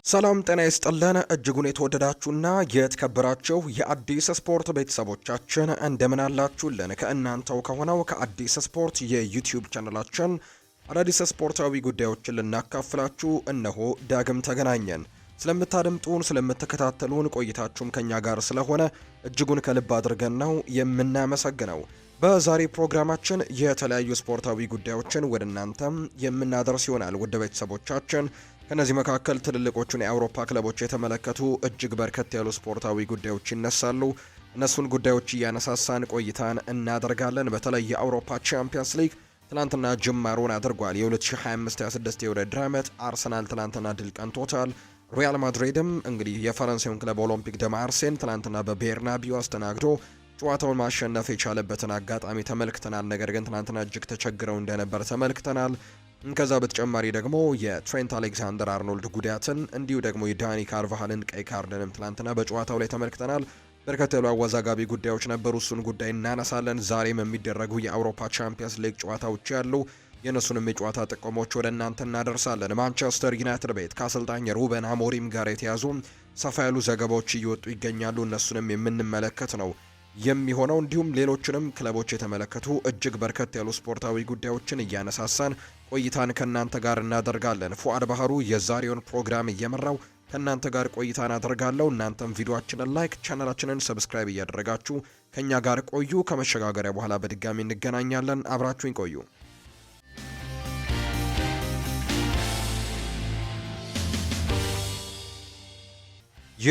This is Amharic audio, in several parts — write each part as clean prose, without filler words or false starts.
ሰላም ጤና ይስጥልን እጅጉን የተወደዳችሁና የተከበራችሁ የአዲስ ስፖርት ቤተሰቦቻችን እንደምን አላችሁልን? ከእናንተው ከሆነው ከአዲስ ስፖርት የዩቲዩብ ቻናላችን አዳዲስ ስፖርታዊ ጉዳዮችን ልናካፍላችሁ እነሆ ዳግም ተገናኘን። ስለምታደምጡን ስለምትከታተሉን ቆይታችሁም ከኛ ጋር ስለሆነ እጅጉን ከልብ አድርገን ነው የምናመሰግነው። በዛሬ ፕሮግራማችን የተለያዩ ስፖርታዊ ጉዳዮችን ወደ እናንተም የምናደርስ ይሆናል። ውድ ቤተሰቦቻችን ከነዚህ መካከል ትልልቆቹን የአውሮፓ ክለቦች የተመለከቱ እጅግ በርከት ያሉ ስፖርታዊ ጉዳዮች ይነሳሉ። እነሱን ጉዳዮች እያነሳሳን ቆይታን እናደርጋለን። በተለይ የአውሮፓ ቻምፒየንስ ሊግ ትናንትና ጅማሮን አድርጓል። የ2025-26 የውድድር ዓመት አርሰናል ትናንትና ድል ቀንቶታል። ሪያል ማድሪድም እንግዲህ የፈረንሳዩን ክለብ ኦሎምፒክ ደ ማርሴን ትናንትና በቤርናቢዮ አስተናግዶ ጨዋታውን ማሸነፍ የቻለበትን አጋጣሚ ተመልክተናል። ነገር ግን ትናንትና እጅግ ተቸግረው እንደነበር ተመልክተናል። ከዛ በተጨማሪ ደግሞ የትሬንት አሌክዛንደር አርኖልድ ጉዳትን እንዲሁ ደግሞ የዳኒ ካርቫሃልን ቀይ ካርድንም ትናንትና በጨዋታው ላይ ተመልክተናል። በርከት ያሉ አወዛጋቢ ጉዳዮች ነበሩ። እሱን ጉዳይ እናነሳለን። ዛሬም የሚደረጉ የአውሮፓ ቻምፒየንስ ሊግ ጨዋታዎች ያሉ የእነሱንም የጨዋታ ጥቆሞች ወደ እናንተ እናደርሳለን። ማንቸስተር ዩናይትድ ቤት ከአሰልጣኝ ሩበን አሞሪም ጋር የተያዙ ሰፋ ያሉ ዘገባዎች እየወጡ ይገኛሉ። እነሱንም የምንመለከት ነው የሚሆነው። እንዲሁም ሌሎችንም ክለቦች የተመለከቱ እጅግ በርከት ያሉ ስፖርታዊ ጉዳዮችን እያነሳሳን ቆይታን ከእናንተ ጋር እናደርጋለን። ፉአድ ባህሩ የዛሬውን ፕሮግራም እየመራው ከእናንተ ጋር ቆይታን አደርጋለሁ። እናንተም ቪዲዮአችንን ላይክ፣ ቻናላችንን ሰብስክራይብ እያደረጋችሁ ከኛ ጋር ቆዩ። ከመሸጋገሪያ በኋላ በድጋሚ እንገናኛለን። አብራችሁኝ ቆዩ።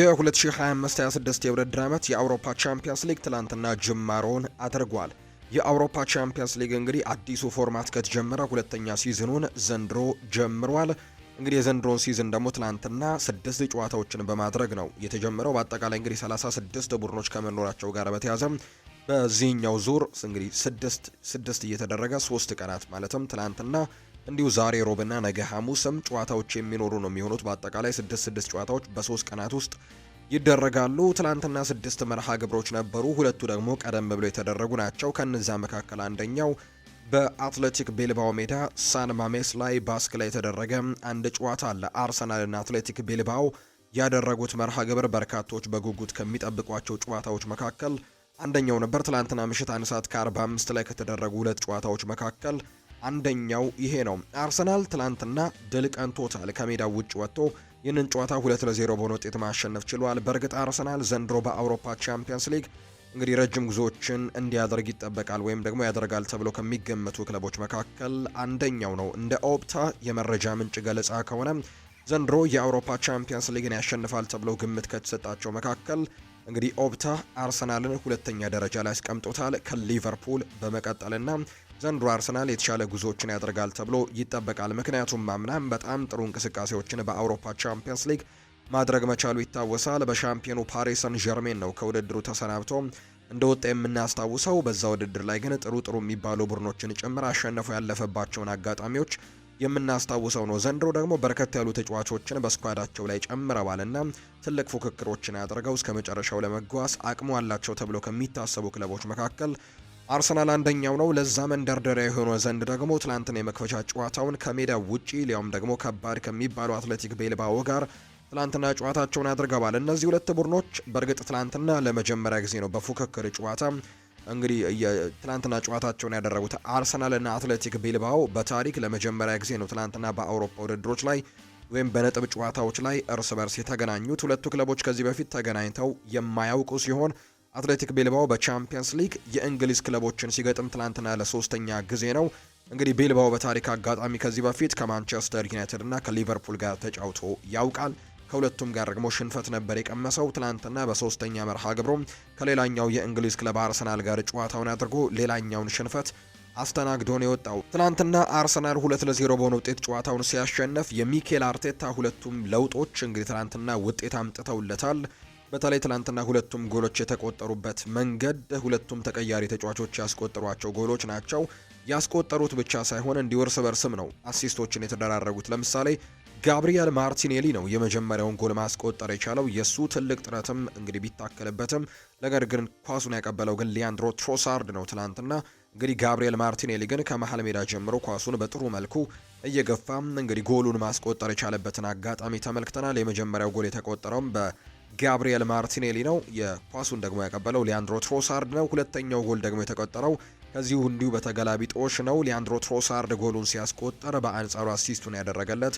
የ2025-26 የውድድር ዓመት የአውሮፓ ቻምፒየንስ ሊግ ትላንትና ጅማሮን አድርጓል። የአውሮፓ ቻምፒየንስ ሊግ እንግዲህ አዲሱ ፎርማት ከተጀመረ ሁለተኛ ሲዝኑን ዘንድሮ ጀምሯል። እንግዲህ የዘንድሮን ሲዝን ደግሞ ትላንትና 6 ጨዋታዎችን በማድረግ ነው የተጀመረው። በአጠቃላይ እንግዲህ 36 ቡድኖች ከመኖራቸው ጋር በተያያዘ በዚህኛው ዙር እንግዲህ 6 እየተደረገ 3 ቀናት ማለትም ትላንትና እንዲሁ ዛሬ ሮብና ነገ ሐሙስም ጨዋታዎች የሚኖሩ ነው የሚሆኑት። በአጠቃላይ 6 ጨዋታዎች በ3 ቀናት ውስጥ ይደረጋሉ። ትላንትና 6 መርሃ ግብሮች ነበሩ። ሁለቱ ደግሞ ቀደም ብለው የተደረጉ ናቸው። ከነዛ መካከል አንደኛው በአትሌቲክ ቤልባኦ ሜዳ ሳን ማሜስ ላይ ባስክ ላይ የተደረገ አንድ ጨዋታ አለ። አርሰናልና አትሌቲክ ቤልባኦ ያደረጉት መርሃ ግብር በርካቶች በጉጉት ከሚጠብቋቸው ጨዋታዎች መካከል አንደኛው ነበር። ትላንትና ምሽት 1 ሰዓት ከ45 ላይ ከተደረጉ ሁለት ጨዋታዎች መካከል አንደኛው ይሄ ነው። አርሰናል ትላንትና ድል ቀንቶታል። ከሜዳው ውጭ ወጥቶ ይህንን ጨዋታ 2-0 በሆነ ውጤት ማሸነፍ ችሏል። በእርግጥ አርሰናል ዘንድሮ በአውሮፓ ቻምፒየንስ ሊግ እንግዲህ ረጅም ጉዞዎችን እንዲያደርግ ይጠበቃል ወይም ደግሞ ያደርጋል ተብሎ ከሚገመቱ ክለቦች መካከል አንደኛው ነው። እንደ ኦፕታ የመረጃ ምንጭ ገለጻ ከሆነ ዘንድሮ የአውሮፓ ቻምፒየንስ ሊግን ያሸንፋል ተብሎ ግምት ከተሰጣቸው መካከል እንግዲህ ኦፕታ አርሰናልን ሁለተኛ ደረጃ ላይ አስቀምጦታል ከሊቨርፑል በመቀጠልና ዘንድሮ አርሰናል የተሻለ ጉዞዎችን ያደርጋል ተብሎ ይጠበቃል። ምክንያቱም ማምናም በጣም ጥሩ እንቅስቃሴዎችን በአውሮፓ ቻምፒየንስ ሊግ ማድረግ መቻሉ ይታወሳል። በሻምፒዮኑ ፓሪስ ሰን ዠርሜን ነው ከውድድሩ ተሰናብቶ እንደወጣ የምናስታውሰው። በዛ ውድድር ላይ ግን ጥሩ የሚባሉ ቡድኖችን ጭምር አሸንፎ ያለፈባቸውን አጋጣሚዎች የምናስታውሰው ነው። ዘንድሮ ደግሞ በርከት ያሉ ተጫዋቾችን በስኳዳቸው ላይ ጨምረዋልና ትልቅ ፉክክሮችን አድርገው እስከ መጨረሻው ለመጓዝ አቅሙ አላቸው ተብሎ ከሚታሰቡ ክለቦች መካከል አርሰናል አንደኛው ነው። ለዛ መንደርደሪያ የሆነ ዘንድ ደግሞ ትላንትና የመክፈቻ ጨዋታውን ከሜዳ ውጪ ሊያውም ደግሞ ከባድ ከሚባሉ አትሌቲክ ቤልባኦ ጋር ትላንትና ጨዋታቸውን አድርገዋል። እነዚህ ሁለት ቡድኖች በእርግጥ ትላንትና ለመጀመሪያ ጊዜ ነው በፉክክር ጨዋታ እንግዲህ ትላንትና ጨዋታቸውን ያደረጉት። አርሰናልና አትሌቲክ ቤልባኦ በታሪክ ለመጀመሪያ ጊዜ ነው ትላንትና በአውሮፓ ውድድሮች ላይ ወይም በነጥብ ጨዋታዎች ላይ እርስ በርስ የተገናኙት። ሁለቱ ክለቦች ከዚህ በፊት ተገናኝተው የማያውቁ ሲሆን አትሌቲክ ቤልባኦ በቻምፒየንስ ሊግ የእንግሊዝ ክለቦችን ሲገጥም ትላንትና ለሶስተኛ ጊዜ ነው። እንግዲህ ቤልባኦ በታሪክ አጋጣሚ ከዚህ በፊት ከማንቸስተር ዩናይትድ እና ከሊቨርፑል ጋር ተጫውቶ ያውቃል። ከሁለቱም ጋር ደግሞ ሽንፈት ነበር የቀመሰው። ትላንትና በሶስተኛ መርሃ ግብሩ ከሌላኛው የእንግሊዝ ክለብ አርሰናል ጋር ጨዋታውን አድርጎ ሌላኛውን ሽንፈት አስተናግዶ ነው የወጣው። ትላንትና አርሰናል 2-0 በሆነ ውጤት ጨዋታውን ሲያሸነፍ የሚኬል አርቴታ ሁለቱም ለውጦች እንግዲህ ትላንትና ውጤት አምጥተውለታል። በተለይ ትላንትና ሁለቱም ጎሎች የተቆጠሩበት መንገድ ሁለቱም ተቀያሪ ተጫዋቾች ያስቆጠሯቸው ጎሎች ናቸው። ያስቆጠሩት ብቻ ሳይሆን እንዲሁ እርስ በርስም ነው አሲስቶችን የተደራረጉት። ለምሳሌ ጋብሪኤል ማርቲኔሊ ነው የመጀመሪያውን ጎል ማስቆጠር የቻለው። የሱ ትልቅ ጥረትም እንግዲህ ቢታከልበትም ነገር ግን ኳሱን ያቀበለው ግን ሊያንድሮ ትሮሳርድ ነው። ትላንትና እንግዲህ ጋብሪኤል ማርቲኔሊ ግን ከመሃል ሜዳ ጀምሮ ኳሱን በጥሩ መልኩ እየገፋ እንግዲህ ጎሉን ማስቆጠር የቻለበትን አጋጣሚ ተመልክተናል። የመጀመሪያው ጎል የተቆጠረውም በጋብሪኤል ማርቲኔሊ ነው። የኳሱን ደግሞ ያቀበለው ሊያንድሮ ትሮሳርድ ነው። ሁለተኛው ጎል ደግሞ የተቆጠረው ከዚሁ እንዲሁ በተገላቢጦሽ ነው። ሊያንድሮ ትሮሳርድ ጎሉን ሲያስቆጠር በአንጻሩ አሲስቱን ያደረገለት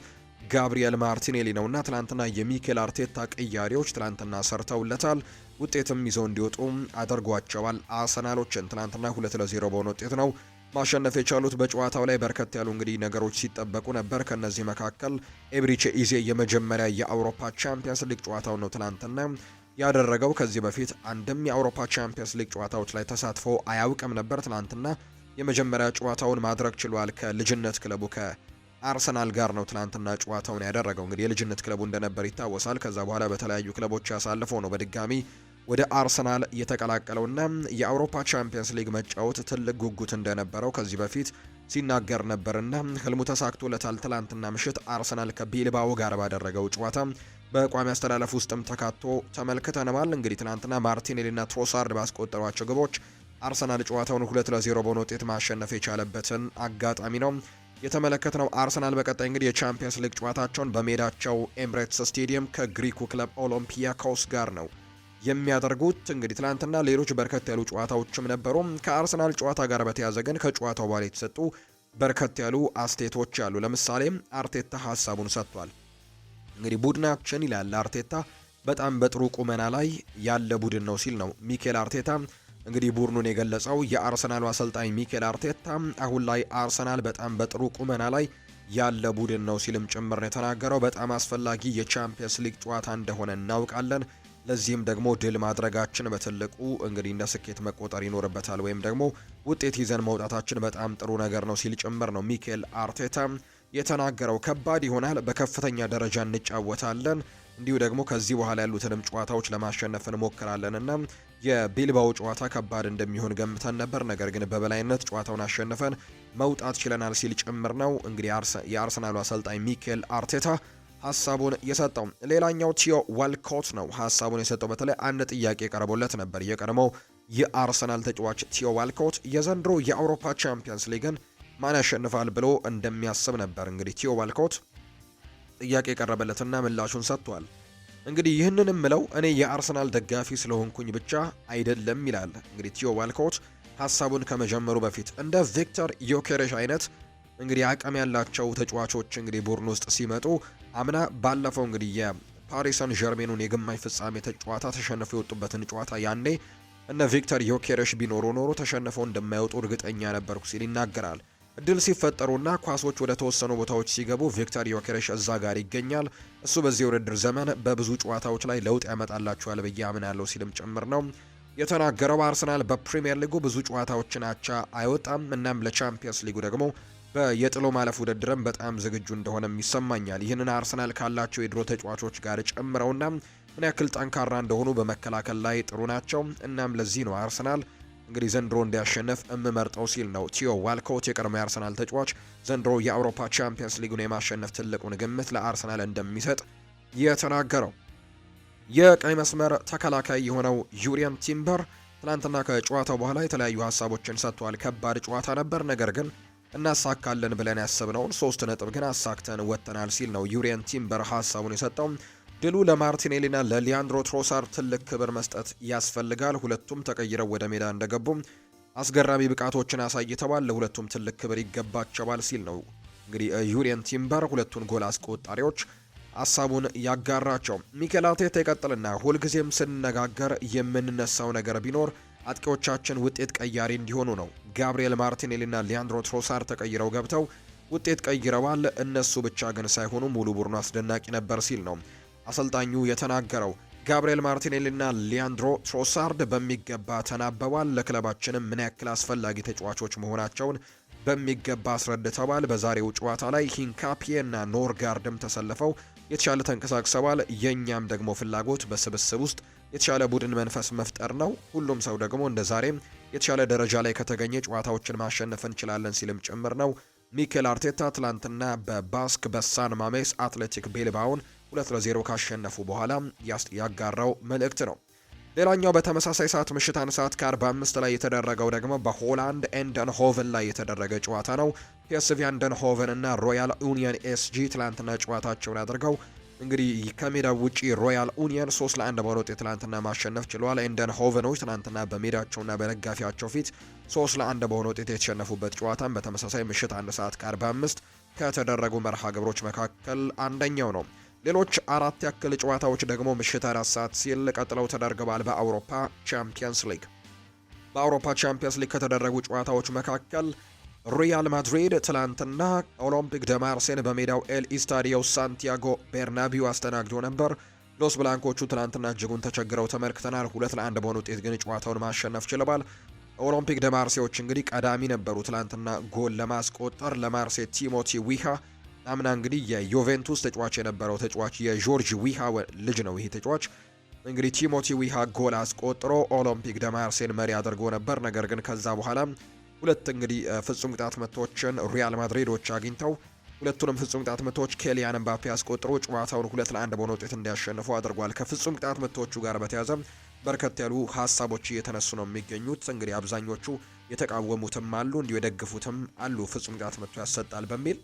ጋብሪኤል ማርቲኔሊ ነውና ትላንትና የሚኬል አርቴታ ቅያሬዎች ትላንትና ሰርተውለታል። ውጤትም ይዘው እንዲወጡ አድርጓቸዋል። አርሰናሎችን ትላንትና 2-0 በሆነ ውጤት ነው ማሸነፍ የቻሉት። በጨዋታው ላይ በርከት ያሉ እንግዲህ ነገሮች ሲጠበቁ ነበር። ከነዚህ መካከል ኤብሪቼ ኢዜ የመጀመሪያ የአውሮፓ ቻምፒየንስ ሊግ ጨዋታው ነው ትላንትና ያደረገው። ከዚህ በፊት አንድም የአውሮፓ ቻምፒየንስ ሊግ ጨዋታዎች ላይ ተሳትፎ አያውቅም ነበር። ትላንትና የመጀመሪያ ጨዋታውን ማድረግ ችሏል። ከልጅነት ክለቡ ከአርሰናል ጋር ነው ትላንትና ጨዋታውን ያደረገው። እንግዲህ የልጅነት ክለቡ እንደነበር ይታወሳል። ከዛ በኋላ በተለያዩ ክለቦች ያሳልፈው ነው በድጋሚ ወደ አርሰናል የተቀላቀለውና የአውሮፓ ቻምፒየንስ ሊግ መጫወት ትልቅ ጉጉት እንደነበረው ከዚህ በፊት ሲናገር ነበርና ህልሙ ተሳክቶለታል። ትላንትና ምሽት አርሰናል ከቢልባኦ ጋር ባደረገው ጨዋታ በቋሚ አስተላለፍ ውስጥም ተካቶ ተመልክተናል። እንግዲህ ትላንትና ማርቲኔሊና ትሮሳርድ ባስቆጠሯቸው ግቦች አርሰናል ጨዋታውን 2-0 በሆነ ውጤት ማሸነፍ የቻለበትን አጋጣሚ ነው የተመለከትነው። አርሰናል በቀጣይ እንግዲህ የቻምፒየንስ ሊግ ጨዋታቸውን በሜዳቸው ኤምሬትስ ስቴዲየም ከግሪኩ ክለብ ኦሎምፒያኮስ ጋር ነው የሚያደርጉት። እንግዲህ ትላንትና ሌሎች በርከት ያሉ ጨዋታዎችም ነበሩ። ከአርሰናል ጨዋታ ጋር በተያያዘ ግን ከጨዋታው በኋላ የተሰጡ በርከት ያሉ አስቴቶች አሉ። ለምሳሌ አርቴታ ሀሳቡን ሰጥቷል። እንግዲህ ቡድናችን ይላል አርቴታ በጣም በጥሩ ቁመና ላይ ያለ ቡድን ነው ሲል ነው ሚኬል አርቴታ እንግዲህ ቡድኑን የገለጸው። የአርሰናሉ አሰልጣኝ ሚኬል አርቴታ አሁን ላይ አርሰናል በጣም በጥሩ ቁመና ላይ ያለ ቡድን ነው ሲልም ጭምር ነው የተናገረው። በጣም አስፈላጊ የቻምፒየንስ ሊግ ጨዋታ እንደሆነ እናውቃለን። ለዚህም ደግሞ ድል ማድረጋችን በትልቁ እንግዲህ እንደ ስኬት መቆጠር ይኖርበታል፣ ወይም ደግሞ ውጤት ይዘን መውጣታችን በጣም ጥሩ ነገር ነው ሲል ጭምር ነው ሚኬል አርቴታ የተናገረው። ከባድ ይሆናል፣ በከፍተኛ ደረጃ እንጫወታለን፣ እንዲሁ ደግሞ ከዚህ በኋላ ያሉትንም ጨዋታዎች ለማሸነፍ እንሞክራለንና የቢልባኦ ጨዋታ ከባድ እንደሚሆን ገምተን ነበር፣ ነገር ግን በበላይነት ጨዋታውን አሸንፈን መውጣት ችለናል ሲል ጭምር ነው እንግዲህ የአርሰናሉ አሰልጣኝ ሚኬል አርቴታ ሀሳቡን የሰጠው። ሌላኛው ቲዮ ዋልኮት ነው ሀሳቡን የሰጠው። በተለይ አንድ ጥያቄ ቀርቦለት ነበር። የቀድሞው የአርሰናል ተጫዋች ቲዮ ዋልኮት የዘንድሮ የአውሮፓ ቻምፒየንስ ሊግን ማን ያሸንፋል ብሎ እንደሚያስብ ነበር እንግዲህ ቲዮ ዋልኮት ጥያቄ ቀረበለትና ምላሹን ሰጥቷል። እንግዲህ ይህንን ምለው እኔ የአርሰናል ደጋፊ ስለሆንኩኝ ብቻ አይደለም ይላል እንግዲህ ቲዮ ዋልኮት ሀሳቡን ከመጀመሩ በፊት። እንደ ቪክተር ዮኬሬሽ አይነት እንግዲህ አቅም ያላቸው ተጫዋቾች እንግዲህ ቡድን ውስጥ ሲመጡ አምና ባለፈው እንግዲህ የፓሪስ ሰን ዠርሜኑን የግማሽ ፍጻሜ ጨዋታ ተሸንፈው የወጡበትን ጨዋታ ያኔ እነ ቪክተር ዮኬሬሽ ቢኖሩ ኖሮ ተሸንፈው እንደማይወጡ እርግጠኛ ነበርኩ ሲል ይናገራል። እድል ሲፈጠሩና ኳሶች ወደ ተወሰኑ ቦታዎች ሲገቡ ቪክተር ዮኬሬሽ እዛ ጋር ይገኛል። እሱ በዚህ የውድድር ዘመን በብዙ ጨዋታዎች ላይ ለውጥ ያመጣላቸዋል ብዬ አምናለሁ ሲልም ጭምር ነው የተናገረው። አርሰናል በፕሪሚየር ሊጉ ብዙ ጨዋታዎችን አቻ አይወጣም። እናም ለቻምፒየንስ ሊጉ ደግሞ የጥሎ ማለፍ ውድድርም በጣም ዝግጁ እንደሆነም ይሰማኛል። ይህንን አርሰናል ካላቸው የድሮ ተጫዋቾች ጋር ጨምረውና ምን ያክል ጠንካራ እንደሆኑ በመከላከል ላይ ጥሩ ናቸው። እናም ለዚህ ነው አርሰናል እንግዲህ ዘንድሮ እንዲያሸንፍ እምመርጠው ሲል ነው ቲዮ ዋልኮት የቀድሞ የአርሰናል ተጫዋች ዘንድሮ የአውሮፓ ቻምፒየንስ ሊጉን የማሸነፍ ትልቁን ግምት ለአርሰናል እንደሚሰጥ የተናገረው። የቀይ መስመር ተከላካይ የሆነው ዩሪየን ቲምበር ትናንትና ከጨዋታው በኋላ የተለያዩ ሀሳቦችን ሰጥቷል። ከባድ ጨዋታ ነበር፣ ነገር ግን እናሳካለን ብለን ያሰብነውን 3 ነጥብ ግን አሳክተን ወጥተናል ሲል ነው ዩሪየን ቲምበር ሀሳቡን የሰጠው። ድሉ ለማርቲኔሊና ለሊያንድሮ ትሮሳር ትልቅ ክብር መስጠት ያስፈልጋል። ሁለቱም ተቀይረው ወደ ሜዳ እንደገቡ አስገራሚ ብቃቶችን አሳይተዋል። ለሁለቱም ትልቅ ክብር ይገባቸዋል ሲል ነው እንግዲህ ዩሪየን ቲምበር ሁለቱን ጎል አስቆጣሪዎች ሀሳቡን ያጋራቸው። ሚኬል አርቴታ ይቀጥልና ሁልጊዜም ስንነጋገር የምንነሳው ነገር ቢኖር አጥቂዎቻችን ውጤት ቀያሪ እንዲሆኑ ነው። ጋብሪኤል ማርቲኔሊና ሊያንድሮ ትሮሳር ተቀይረው ገብተው ውጤት ቀይረዋል። እነሱ ብቻ ግን ሳይሆኑ ሙሉ ቡድኑ አስደናቂ ነበር ሲል ነው አሰልጣኙ የተናገረው። ጋብሪኤል ማርቲኔሊና ሊያንድሮ ትሮሳርድ በሚገባ ተናበዋል። ለክለባችንም ምን ያክል አስፈላጊ ተጫዋቾች መሆናቸውን በሚገባ አስረድተዋል። በዛሬው ጨዋታ ላይ ሂንካፒየና ኖርጋርድም ተሰልፈው የተሻለ ተንቀሳቅሰዋል። የኛም ደግሞ ፍላጎት በስብስብ ውስጥ የተሻለ ቡድን መንፈስ መፍጠር ነው። ሁሉም ሰው ደግሞ እንደ ዛሬም የተሻለ ደረጃ ላይ ከተገኘ ጨዋታዎችን ማሸነፍ እንችላለን ሲልም ጭምር ነው ሚኬል አርቴታ ትላንትና በባስክ በሳን ማሜስ አትሌቲክ ቤልባውን 2-0 ካሸነፉ በኋላ ያጋራው መልእክት ነው። ሌላኛው በተመሳሳይ ሰዓት ምሽት 1 ሰዓት ከ45 ላይ የተደረገው ደግሞ በሆላንድ ኤንደንሆቨን ላይ የተደረገ ጨዋታ ነው። ፒኤስቪ ኤንደንሆቨን እና ሮያል ዩኒየን ኤስጂ ትላንትና ጨዋታቸውን አድርገው እንግዲህ ከሜዳው ውጪ ሮያል ዩኒየን 3-1 በሆነ ውጤት ትላንትና ማሸነፍ ችሏል። ኤንደንሆቨኖች ትላንትና በሜዳቸውና በደጋፊያቸው ፊት 3-1 በሆነ ውጤት የተሸነፉበት ጨዋታም በተመሳሳይ ምሽት 1 ሰዓት ከ45 ከተደረጉ መርሃ ግብሮች መካከል አንደኛው ነው። ሌሎች 4 ያክል ጨዋታዎች ደግሞ ምሽት 4 ሰዓት ሲል ቀጥለው ተደርገዋል። በአውሮፓ ቻምፒየንስ ሊግ ከተደረጉ ጨዋታዎች መካከል ሪያል ማድሪድ ትላንትና ኦሎምፒክ ደ ማርሴን በሜዳው ኤል ኢስታዲዮ ሳንቲያጎ ቤርናቢው አስተናግዶ ነበር። ሎስ ብላንኮቹ ትላንትና እጅጉን ተቸግረው ተመልክተናል። 2-1 በሆነ ውጤት ግን ጨዋታውን ማሸነፍ ችለዋል። ኦሎምፒክ ደ ማርሴዎች እንግዲህ ቀዳሚ ነበሩ ትላንትና ጎል ለማስቆጠር። ለማርሴ ቲሞቲ ዊሃ አምና እንግዲህ የዩቬንቱስ ተጫዋች የነበረው ተጫዋች የጆርጅ ዊሃ ልጅ ነው። ይሄ ተጫዋች እንግዲህ ቲሞቲ ዊሃ ጎል አስቆጥሮ ኦሎምፒክ ደ ማርሴን መሪ አድርጎ ነበር። ነገር ግን ከዛ በኋላ ሁለት እንግዲህ ፍጹም ቅጣት ምቶችን ሪያል ማድሪዶች አግኝተው ሁለቱንም ፍጹም ቅጣት ምቶች ኬሊያን ኤምባፔ አስቆጥሮ ጨዋታውን 2-1 በሆነ ውጤት እንዲያሸንፉ አድርጓል። ከፍጹም ቅጣት ምቶቹ ጋር በተያያዘ በርከት ያሉ ሀሳቦች እየተነሱ ነው የሚገኙት። እንግዲህ አብዛኞቹ የተቃወሙትም አሉ፣ እንዲሁ የደግፉትም አሉ። ፍጹም ቅጣት ምቶ ያሰጣል በሚል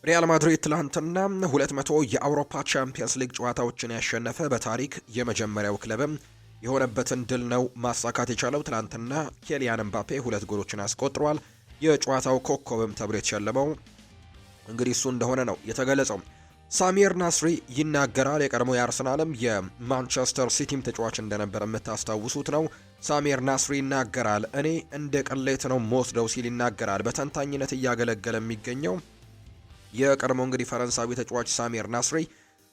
ሪያል ማድሪድ ትላንትና 200 የአውሮፓ ቻምፒየንስ ሊግ ጨዋታዎችን ያሸነፈ በታሪክ የመጀመሪያው ክለብም የሆነበትን ድል ነው ማሳካት የቻለው። ትላንትና ኬሊያን ኤምባፔ 2 ጎሎችን አስቆጥሯል። የጨዋታው ኮከብም ተብሎ የተሸለመው እንግዲህ እሱ እንደሆነ ነው የተገለጸው። ሳሚር ናስሪ ይናገራል። የቀድሞ የአርሰናልም የማንቸስተር ሲቲም ተጫዋች እንደነበር የምታስታውሱት ነው። ሳሚር ናስሪ ይናገራል። እኔ እንደ ቅሌት ነው ሞስደው ሲል ይናገራል። በተንታኝነት እያገለገለ የሚገኘው የቀድሞ እንግዲህ ፈረንሳዊ ተጫዋች ሳሚር ናስሪ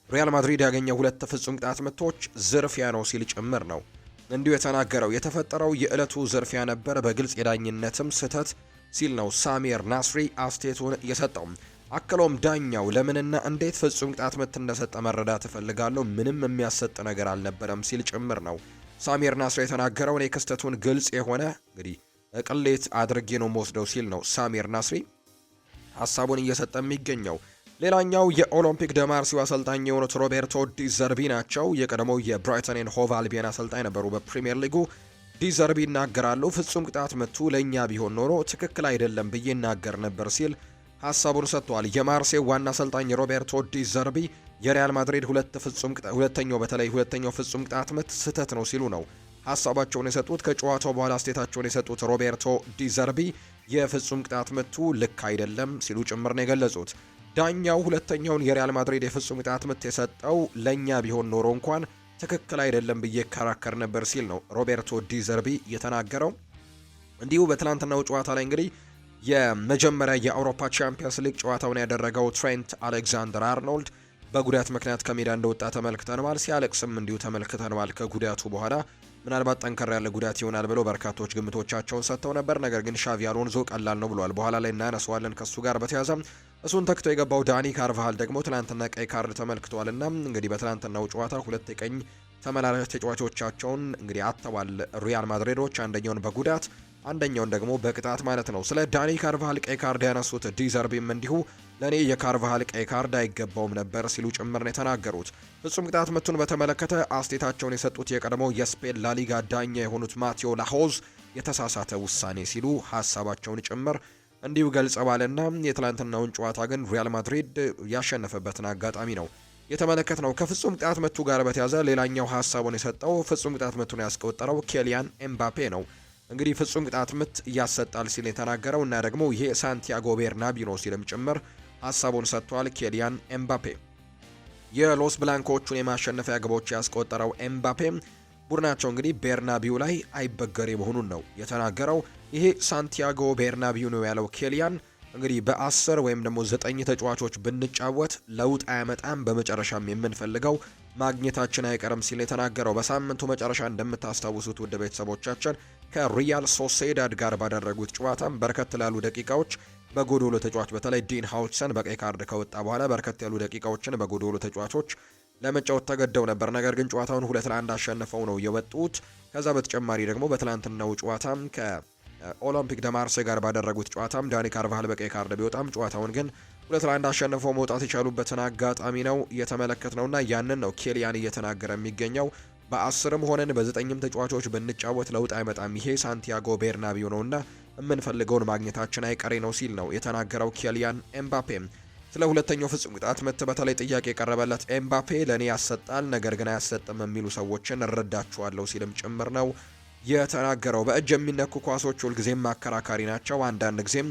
ሪያል ማድሪድ ያገኘው 2 ፍጹም ቅጣት ምቶች ዝርፊያ ነው ሲል ጭምር ነው እንዲሁ የተናገረው። የተፈጠረው የዕለቱ ዝርፊያ ነበር፣ በግልጽ የዳኝነትም ስህተት ሲል ነው ሳሚር ናስሪ አስተያየቱን የሰጠው። አክሎም ዳኛው ለምንና እንዴት ፍጹም ቅጣት ምት እንደሰጠ መረዳት እፈልጋለሁ፣ ምንም የሚያሰጥ ነገር አልነበረም ሲል ጭምር ነው ሳሚር ናስሪ የተናገረው። እኔ ክስተቱን ግልጽ የሆነ እንግዲህ ቅሌት አድርጌ ነው መወስደው ሲል ነው ሳሚር ናስሪ ሀሳቡን እየሰጠ የሚገኘው። ሌላኛው የኦሎምፒክ ደ ማርሲው አሰልጣኝ የሆኑት ሮቤርቶ ዲዘርቢ ናቸው። የቀድሞው የብራይተን ኤንድ ሆቭ አልቢዮን አሰልጣኝ ነበሩ በፕሪሚየር ሊጉ። ዲዘርቢ ይናገራሉ። ፍጹም ቅጣት ምቱ ለእኛ ቢሆን ኖሮ ትክክል አይደለም ብዬ ይናገር ነበር ሲል ሀሳቡን ሰጥቷል። የማርሴው ዋና አሰልጣኝ ሮቤርቶ ዲዘርቢ የሪያል ማድሪድ ሁለተኛው ፍጹም ቅጣት ምት ስህተት ነው ሲሉ ነው ሀሳባቸውን የሰጡት። ከጨዋታው በኋላ አስተያየታቸውን የሰጡት ሮቤርቶ ዲዘርቢ የፍጹም ቅጣት ምቱ ልክ አይደለም ሲሉ ጭምር ነው የገለጹት። ዳኛው ሁለተኛውን የሪያል ማድሪድ የፍጹም ቅጣት ምት የሰጠው ለእኛ ቢሆን ኖሮ እንኳን ትክክል አይደለም ብዬ ከራከር ነበር ሲል ነው ሮቤርቶ ዲዘርቢ የተናገረው። እንዲሁ በትላንትናው ጨዋታ ላይ እንግዲህ የመጀመሪያ የአውሮፓ ቻምፒየንስ ሊግ ጨዋታውን ያደረገው ትሬንት አሌክዛንደር አርኖልድ በጉዳት ምክንያት ከሜዳ እንደወጣ ተመልክተነዋል። ሲያለቅስም እንዲሁ ተመልክተነዋል። ከጉዳቱ በኋላ ምናልባት ጠንከር ያለ ጉዳት ይሆናል ብለው በርካቶች ግምቶቻቸውን ሰጥተው ነበር። ነገር ግን ሻቪ አሎንዞ ቀላል ነው ብሏል። በኋላ ላይ እናነሳዋለን ከሱ ጋር በተያያዘ። እሱን ተክቶ የገባው ዳኒ ካርቫሃል ደግሞ ትናንትና ቀይ ካርድ ተመልክቷልና እንግዲህ በትናንትናው ጨዋታ 2 የቀኝ ተመላላሽ ተጫዋቾቻቸውን እንግዲህ አጥተዋል ሪያል ማድሪዶች፣ አንደኛውን በጉዳት አንደኛውን ደግሞ በቅጣት ማለት ነው። ስለ ዳኒ ካርቫሃል ቀይ ካርድ ያነሱት ዲዘርቢም እንዲሁ ለኔ የካርቫሃል ቀይ ካርድ አይገባውም ነበር ሲሉ ጭምር ነው የተናገሩት። ፍጹም ቅጣት ምቱን በተመለከተ አስተያየታቸውን የሰጡት የቀድሞው የስፔን ላሊጋ ዳኛ የሆኑት ማቴዎ ላሆዝ የተሳሳተ ውሳኔ ሲሉ ሀሳባቸውን ጭምር እንዲሁ ገልጸዋልና የትላንትናውን ጨዋታ ግን ሪያል ማድሪድ ያሸነፈበትን አጋጣሚ ነው የተመለከትነው። ከፍጹም ቅጣት ምቱ ጋር በተያዘ ሌላኛው ሀሳቡን የሰጠው ፍጹም ቅጣት ምቱን ያስቆጠረው ኬሊያን ኤምባፔ ነው። እንግዲህ ፍጹም ቅጣት ምት ያሰጣል ሲል የተናገረው እና ደግሞ ይሄ ሳንቲያጎ ቤርናቢው ነው ሲልም ጭምር ሀሳቡን ሰጥቷል። ኬሊያን ኤምባፔ የሎስ ብላንኮቹን የማሸነፊያ ግቦች ያስቆጠረው ኤምባፔ ቡድናቸው እንግዲህ ቤርናቢው ላይ አይበገሬ መሆኑን ነው የተናገረው። ይሄ ሳንቲያጎ ቤርናቢው ነው ያለው ኬሊያን እንግዲህ በ10 ወይም ደግሞ 9 ተጫዋቾች ብንጫወት ለውጥ አያመጣም፣ በመጨረሻም የምንፈልገው ማግኘታችን አይቀርም ሲል የተናገረው። በሳምንቱ መጨረሻ እንደምታስታውሱት ውድ ቤተሰቦቻችን ከሪያል ሶሴዳድ ጋር ባደረጉት ጨዋታም በርከት ላሉ ደቂቃዎች በጎዶሎ ተጫዋች በተለይ ዲን ሃውችሰን በቀይ ካርድ ከወጣ በኋላ በርከት ያሉ ደቂቃዎችን በጎዶሎ ተጫዋቾች ለመጫወት ተገደው ነበር። ነገር ግን ጨዋታውን 2-1 አሸንፈው ነው የወጡት። ከዛ በተጨማሪ ደግሞ በትላንትናው ጨዋታም ከኦሎምፒክ ደ ማርሴ ጋር ባደረጉት ጨዋታም ዳኒ ካርቫሃል በቀይ ካርድ ቢወጣም ጨዋታውን ግን 2-1 አሸንፈው መውጣት የቻሉበትን አጋጣሚ ነው እየተመለከትነውና ያንን ነው ኬሊያን እየተናገረ የሚገኘው። በ10ም ሆነን በ9ም ተጫዋቾች ብንጫወት ለውጥ አይመጣም። ይሄ ሳንቲያጎ ቤርናቢው ነውና የምንፈልገውን ማግኘታችን አይቀሬ ነው ሲል ነው የተናገረው ኪሊያን ኤምባፔ። ስለ ሁለተኛው ፍጹም ቅጣት ምት በተለይ ጥያቄ የቀረበለት ኤምባፔ ለእኔ ያሰጣል ነገር ግን አያሰጥም የሚሉ ሰዎችን እረዳቸዋለሁ ሲልም ጭምር ነው የተናገረው። በእጅ የሚነኩ ኳሶች ሁልጊዜም አከራካሪ ናቸው። አንዳንድ ጊዜም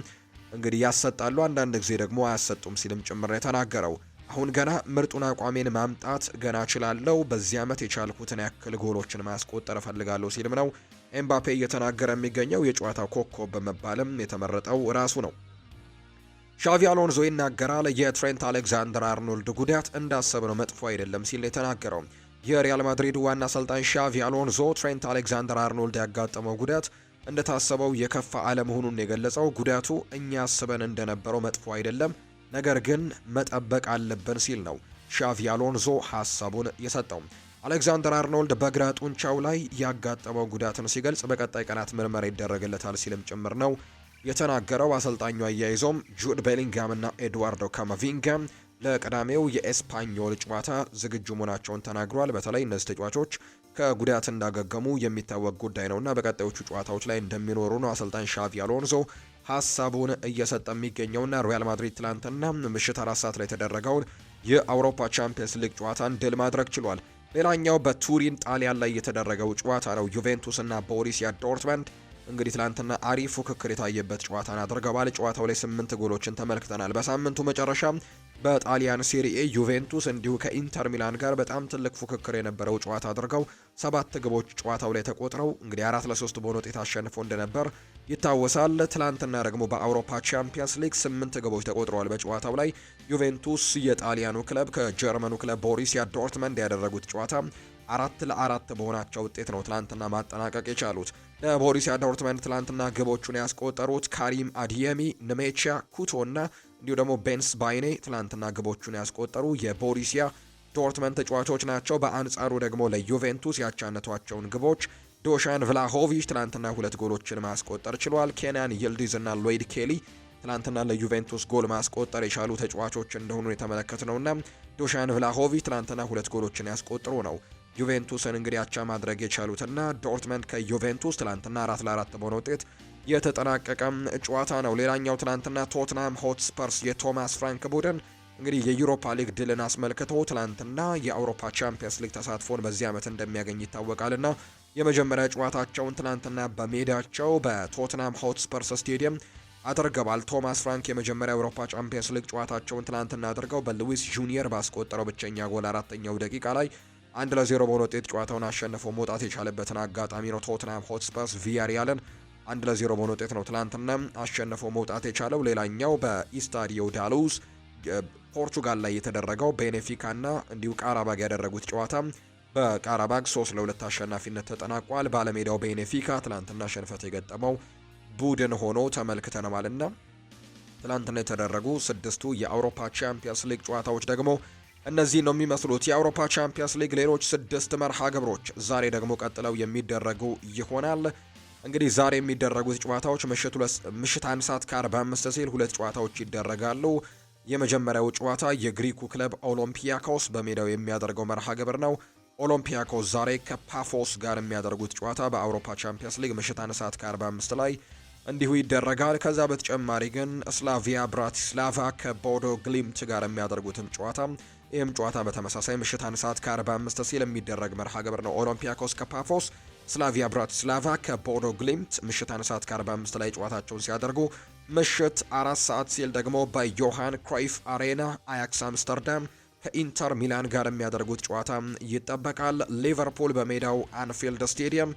እንግዲህ ያሰጣሉ፣ አንዳንድ ጊዜ ደግሞ አያሰጡም ሲልም ጭምር ነው የተናገረው። አሁን ገና ምርጡን አቋሜን ማምጣት ገና እችላለሁ። በዚህ ዓመት የቻልኩትን ያክል ጎሎችን ማስቆጠር እፈልጋለሁ ሲልም ነው ኤምባፔ እየተናገረ የሚገኘው። የጨዋታው ኮከብ በመባልም የተመረጠው ራሱ ነው። ሻቪ አሎንዞ ይናገራል። የትሬንት አሌክዛንደር አርኖልድ ጉዳት እንዳሰብነው መጥፎ አይደለም ሲል የተናገረው የሪያል ማድሪድ ዋና አሰልጣኝ ሻቪ አሎንዞ ትሬንት አሌክዛንደር አርኖልድ ያጋጠመው ጉዳት እንደታሰበው የከፋ አለመሆኑን የገለጸው ጉዳቱ እኛ አስበን እንደነበረው መጥፎ አይደለም፣ ነገር ግን መጠበቅ አለብን ሲል ነው ሻቪ አሎንዞ ሐሳቡን የሰጠው። አሌክዛንደር አርኖልድ በግራ ጡንቻው ላይ ያጋጠመው ጉዳትን ሲገልጽ በቀጣይ ቀናት ምርመራ ይደረግለታል ሲልም ጭምር ነው የተናገረው። አሰልጣኙ አያይዞም ጁድ ቤሊንጋም እና ኤድዋርዶ ካማቪንጋ ለቀዳሜው የኤስፓኞል ጨዋታ ዝግጁ መሆናቸውን ተናግሯል። በተለይ እነዚህ ተጫዋቾች ከጉዳት እንዳገገሙ የሚታወቅ ጉዳይ ነውና በቀጣዮቹ ጨዋታዎች ላይ እንደሚኖሩ ነው አሰልጣኝ ሻቪ አሎንዞ ሐሳቡን እየሰጠ የሚገኘውና ሪያል ማድሪድ ትላንትና ምሽት 4 ሰዓት ላይ የተደረገውን የአውሮፓ ቻምፒየንስ ሊግ ጨዋታን ድል ማድረግ ችሏል። ሌላኛው በቱሪን ጣሊያን ላይ የተደረገው ጨዋታ ነው። ዩቬንቱስ እና ቦሩሲያ ዶርትመንድ እንግዲህ ትላንትና አሪፍ ፉክክር የታየበት ጨዋታን አድርገዋል። ጨዋታው ላይ 8 ጎሎችን ተመልክተናል። በሳምንቱ መጨረሻ በጣሊያን ሴሪኤ ዩቬንቱስ እንዲሁ ከኢንተር ሚላን ጋር በጣም ትልቅ ፉክክር የነበረው ጨዋታ አድርገው 7 ግቦች ጨዋታው ላይ ተቆጥረው እንግዲህ 4-3 በሆነ ውጤት አሸንፎ እንደነበር ይታወሳል። ትላንትና ደግሞ በአውሮፓ ቻምፒየንስ ሊግ 8 ግቦች ተቆጥረዋል። በጨዋታው ላይ ዩቬንቱስ የጣሊያኑ ክለብ ከጀርመኑ ክለብ ቦሩሲያ ዶርትመንድ ያደረጉት ጨዋታ 4-4 በሆናቸው ውጤት ነው ትላንትና ማጠናቀቅ የቻሉት። ለቦሩሲያ ዶርትመንድ ትላንትና ግቦቹን ያስቆጠሩት ካሪም አዲየሚ፣ ንሜቻ ኩቶ እና እንዲሁ ደግሞ ቤንስ ባይኔ ትላንትና ግቦቹን ያስቆጠሩ የቦሩሲያ ዶርትመንድ ተጫዋቾች ናቸው። በአንጻሩ ደግሞ ለዩቬንቱስ ያቻነቷቸውን ግቦች ዶሻን ቭላሆቪች ትላንትና 2 ጎሎችን ማስቆጠር ችሏል። ኬንያን ይልዲዝ እና ሎይድ ኬሊ ትላንትና ለዩቬንቱስ ጎል ማስቆጠር የቻሉ ተጫዋቾች እንደሆኑ የተመለከትነውና ዶሻን ቭላሆቪች ትላንትና 2 ጎሎችን ያስቆጥሩ ነው ዩቬንቱስን እንግዲህ አቻ ማድረግ የቻሉትና ዶርትመንድ ከዩቬንቱስ ትላንትና 4-4 በሆነ ውጤት የተጠናቀቀ ጨዋታ ነው። ሌላኛው ትላንትና ቶትናም ሆትስፐርስ የቶማስ ፍራንክ ቡድን እንግዲህ የዩሮፓ ሊግ ድልን አስመልክቶ ትላንትና የአውሮፓ ቻምፒየንስ ሊግ ተሳትፎን በዚህ ዓመት እንደሚያገኝ ይታወቃልና የመጀመሪያ ጨዋታቸውን ትላንትና በሜዳቸው በቶትናም ሆትስፐርስ ስቴዲየም አድርገዋል። ቶማስ ፍራንክ የመጀመሪያ የአውሮፓ ቻምፒየንስ ሊግ ጨዋታቸውን ትላንትና አድርገው በሉዊስ ጁኒየር ባስቆጠረው ብቸኛ ጎል 4ኛው ደቂቃ ላይ 1-0 በሆነ ውጤት ጨዋታውን አሸንፎ መውጣት የቻለበትን አጋጣሚ ነው። ቶትናም ሆትስፐርስ ቪያሪያልን 1-0 በሆነ ውጤት ነው ትላንትና አሸንፎ መውጣት የቻለው። ሌላኛው በኢስታዲዮ ዳሉስ ፖርቹጋል ላይ የተደረገው ቤኔፊካና እንዲሁ ቃራባግ ያደረጉት ጨዋታ በቃራባግ 3-2 አሸናፊነት ተጠናቋል። ባለሜዳው ቤኔፊካ ትላንትና ሽንፈት የገጠመው ቡድን ሆኖ ተመልክተናልና ትላንትና የተደረጉ 6ቱ የአውሮፓ ቻምፒየንስ ሊግ ጨዋታዎች ደግሞ እነዚህ ነው የሚመስሉት። የአውሮፓ ቻምፒየንስ ሊግ ሌሎች 6 መርሃ ግብሮች ዛሬ ደግሞ ቀጥለው የሚደረጉ ይሆናል። እንግዲህ ዛሬ የሚደረጉት ጨዋታዎች ምሽት 1 ሰዓት ከ45 ሲል 2 ጨዋታዎች ይደረጋሉ። የመጀመሪያው ጨዋታ የግሪኩ ክለብ ኦሎምፒያኮስ በሜዳው የሚያደርገው መርሃ ግብር ነው። ኦሎምፒያኮስ ዛሬ ከፓፎስ ጋር የሚያደርጉት ጨዋታ በአውሮፓ ቻምፒየንስ ሊግ ምሽት 1 ሰዓት ከ45 ላይ እንዲሁ ይደረጋል። ከዛ በተጨማሪ ግን ስላቪያ ብራቲስላቫ ከቦዶ ግሊምት ጋር የሚያደርጉትም ጨዋታ ይህም ጨዋታ በተመሳሳይ ምሽት 1 ሰዓት ከ45 ሲል የሚደረግ መርሃ ግብር ነው። ኦሎምፒያኮስ ከፓፎስ፣ ስላቪያ ብራቲስላቫ ከቦዶ ግሊምት ምሽት 1 ሰዓት ከ45 ላይ ጨዋታቸውን ሲያደርጉ ምሽት 4 ሰዓት ሲል ደግሞ በዮሃን ክራይፍ አሬና አያክስ አምስተርዳም ከኢንተር ሚላን ጋር የሚያደርጉት ጨዋታ ይጠበቃል። ሊቨርፑል በሜዳው አንፊልድ ስቴዲየም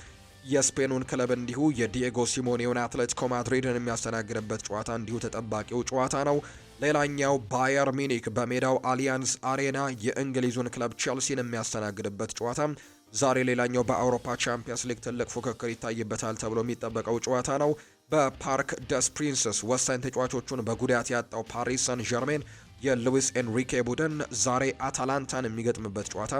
የስፔኑን ክለብ እንዲሁ የዲየጎ ሲሞኔውን አትሌቲኮ ማድሪድን የሚያስተናግድበት ጨዋታ እንዲሁ ተጠባቂው ጨዋታ ነው። ሌላኛው ባየር ሚኒክ በሜዳው አሊያንስ አሬና የእንግሊዙን ክለብ ቼልሲን የሚያስተናግድበት ጨዋታ ዛሬ ሌላኛው በአውሮፓ ቻምፒየንስ ሊግ ትልቅ ፉክክር ይታይበታል ተብሎ የሚጠበቀው ጨዋታ ነው። በፓርክ ደስ ፕሪንስስ ወሳኝ ተጫዋቾቹን በጉዳት ያጣው ፓሪስ ሰን ዠርሜን የሉዊስ ኤንሪኬ ቡድን ዛሬ አታላንታን የሚገጥምበት ጨዋታ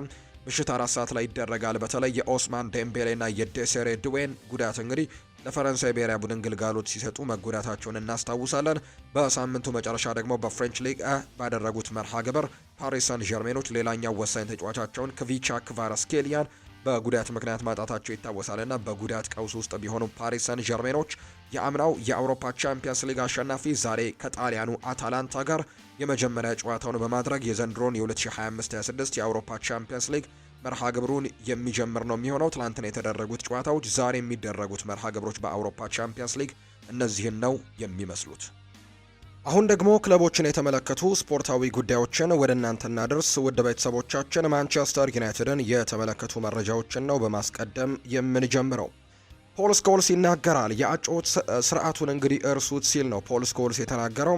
ምሽት 4 ሰዓት ላይ ይደረጋል። በተለይ የኦስማን ዴምቤሌና የዴሴሬ ድዌን ጉዳት እንግዲህ ለፈረንሳይ ብሔራዊ ቡድን ግልጋሎት ሲሰጡ መጎዳታቸውን እናስታውሳለን። በሳምንቱ መጨረሻ ደግሞ በፍሬንች ሊግ ባደረጉት መርሃ ግብር ፓሪስ ሳን ዠርሜኖች ሌላኛው ወሳኝ ተጫዋቻቸውን ክቪቻ ክቫራትስኬሊያን በጉዳት ምክንያት ማጣታቸው ይታወሳልና በጉዳት ቀውስ ውስጥ ቢሆኑ ፓሪስ ሰን ዠርሜኖች የአምናው የአውሮፓ ቻምፒየንስ ሊግ አሸናፊ ዛሬ ከጣሊያኑ አታላንታ ጋር የመጀመሪያ ጨዋታውን በማድረግ የዘንድሮን የ2025/26 የአውሮፓ ቻምፒየንስ ሊግ መርሃ ግብሩን የሚጀምር ነው የሚሆነው። ትላንትና የተደረጉት ጨዋታዎች፣ ዛሬ የሚደረጉት መርሃ ግብሮች በአውሮፓ ቻምፒየንስ ሊግ እነዚህን ነው የሚመስሉት። አሁን ደግሞ ክለቦችን የተመለከቱ ስፖርታዊ ጉዳዮችን ወደ እናንተ እናደርስ። ውድ ቤተሰቦቻችን ማንቸስተር ዩናይትድን የተመለከቱ መረጃዎችን ነው በማስቀደም የምንጀምረው። ፖል ስኮልስ ይናገራል። የአጨዋወት ስርዓቱን እንግዲህ እርሱት ሲል ነው ፖል ስኮልስ የተናገረው።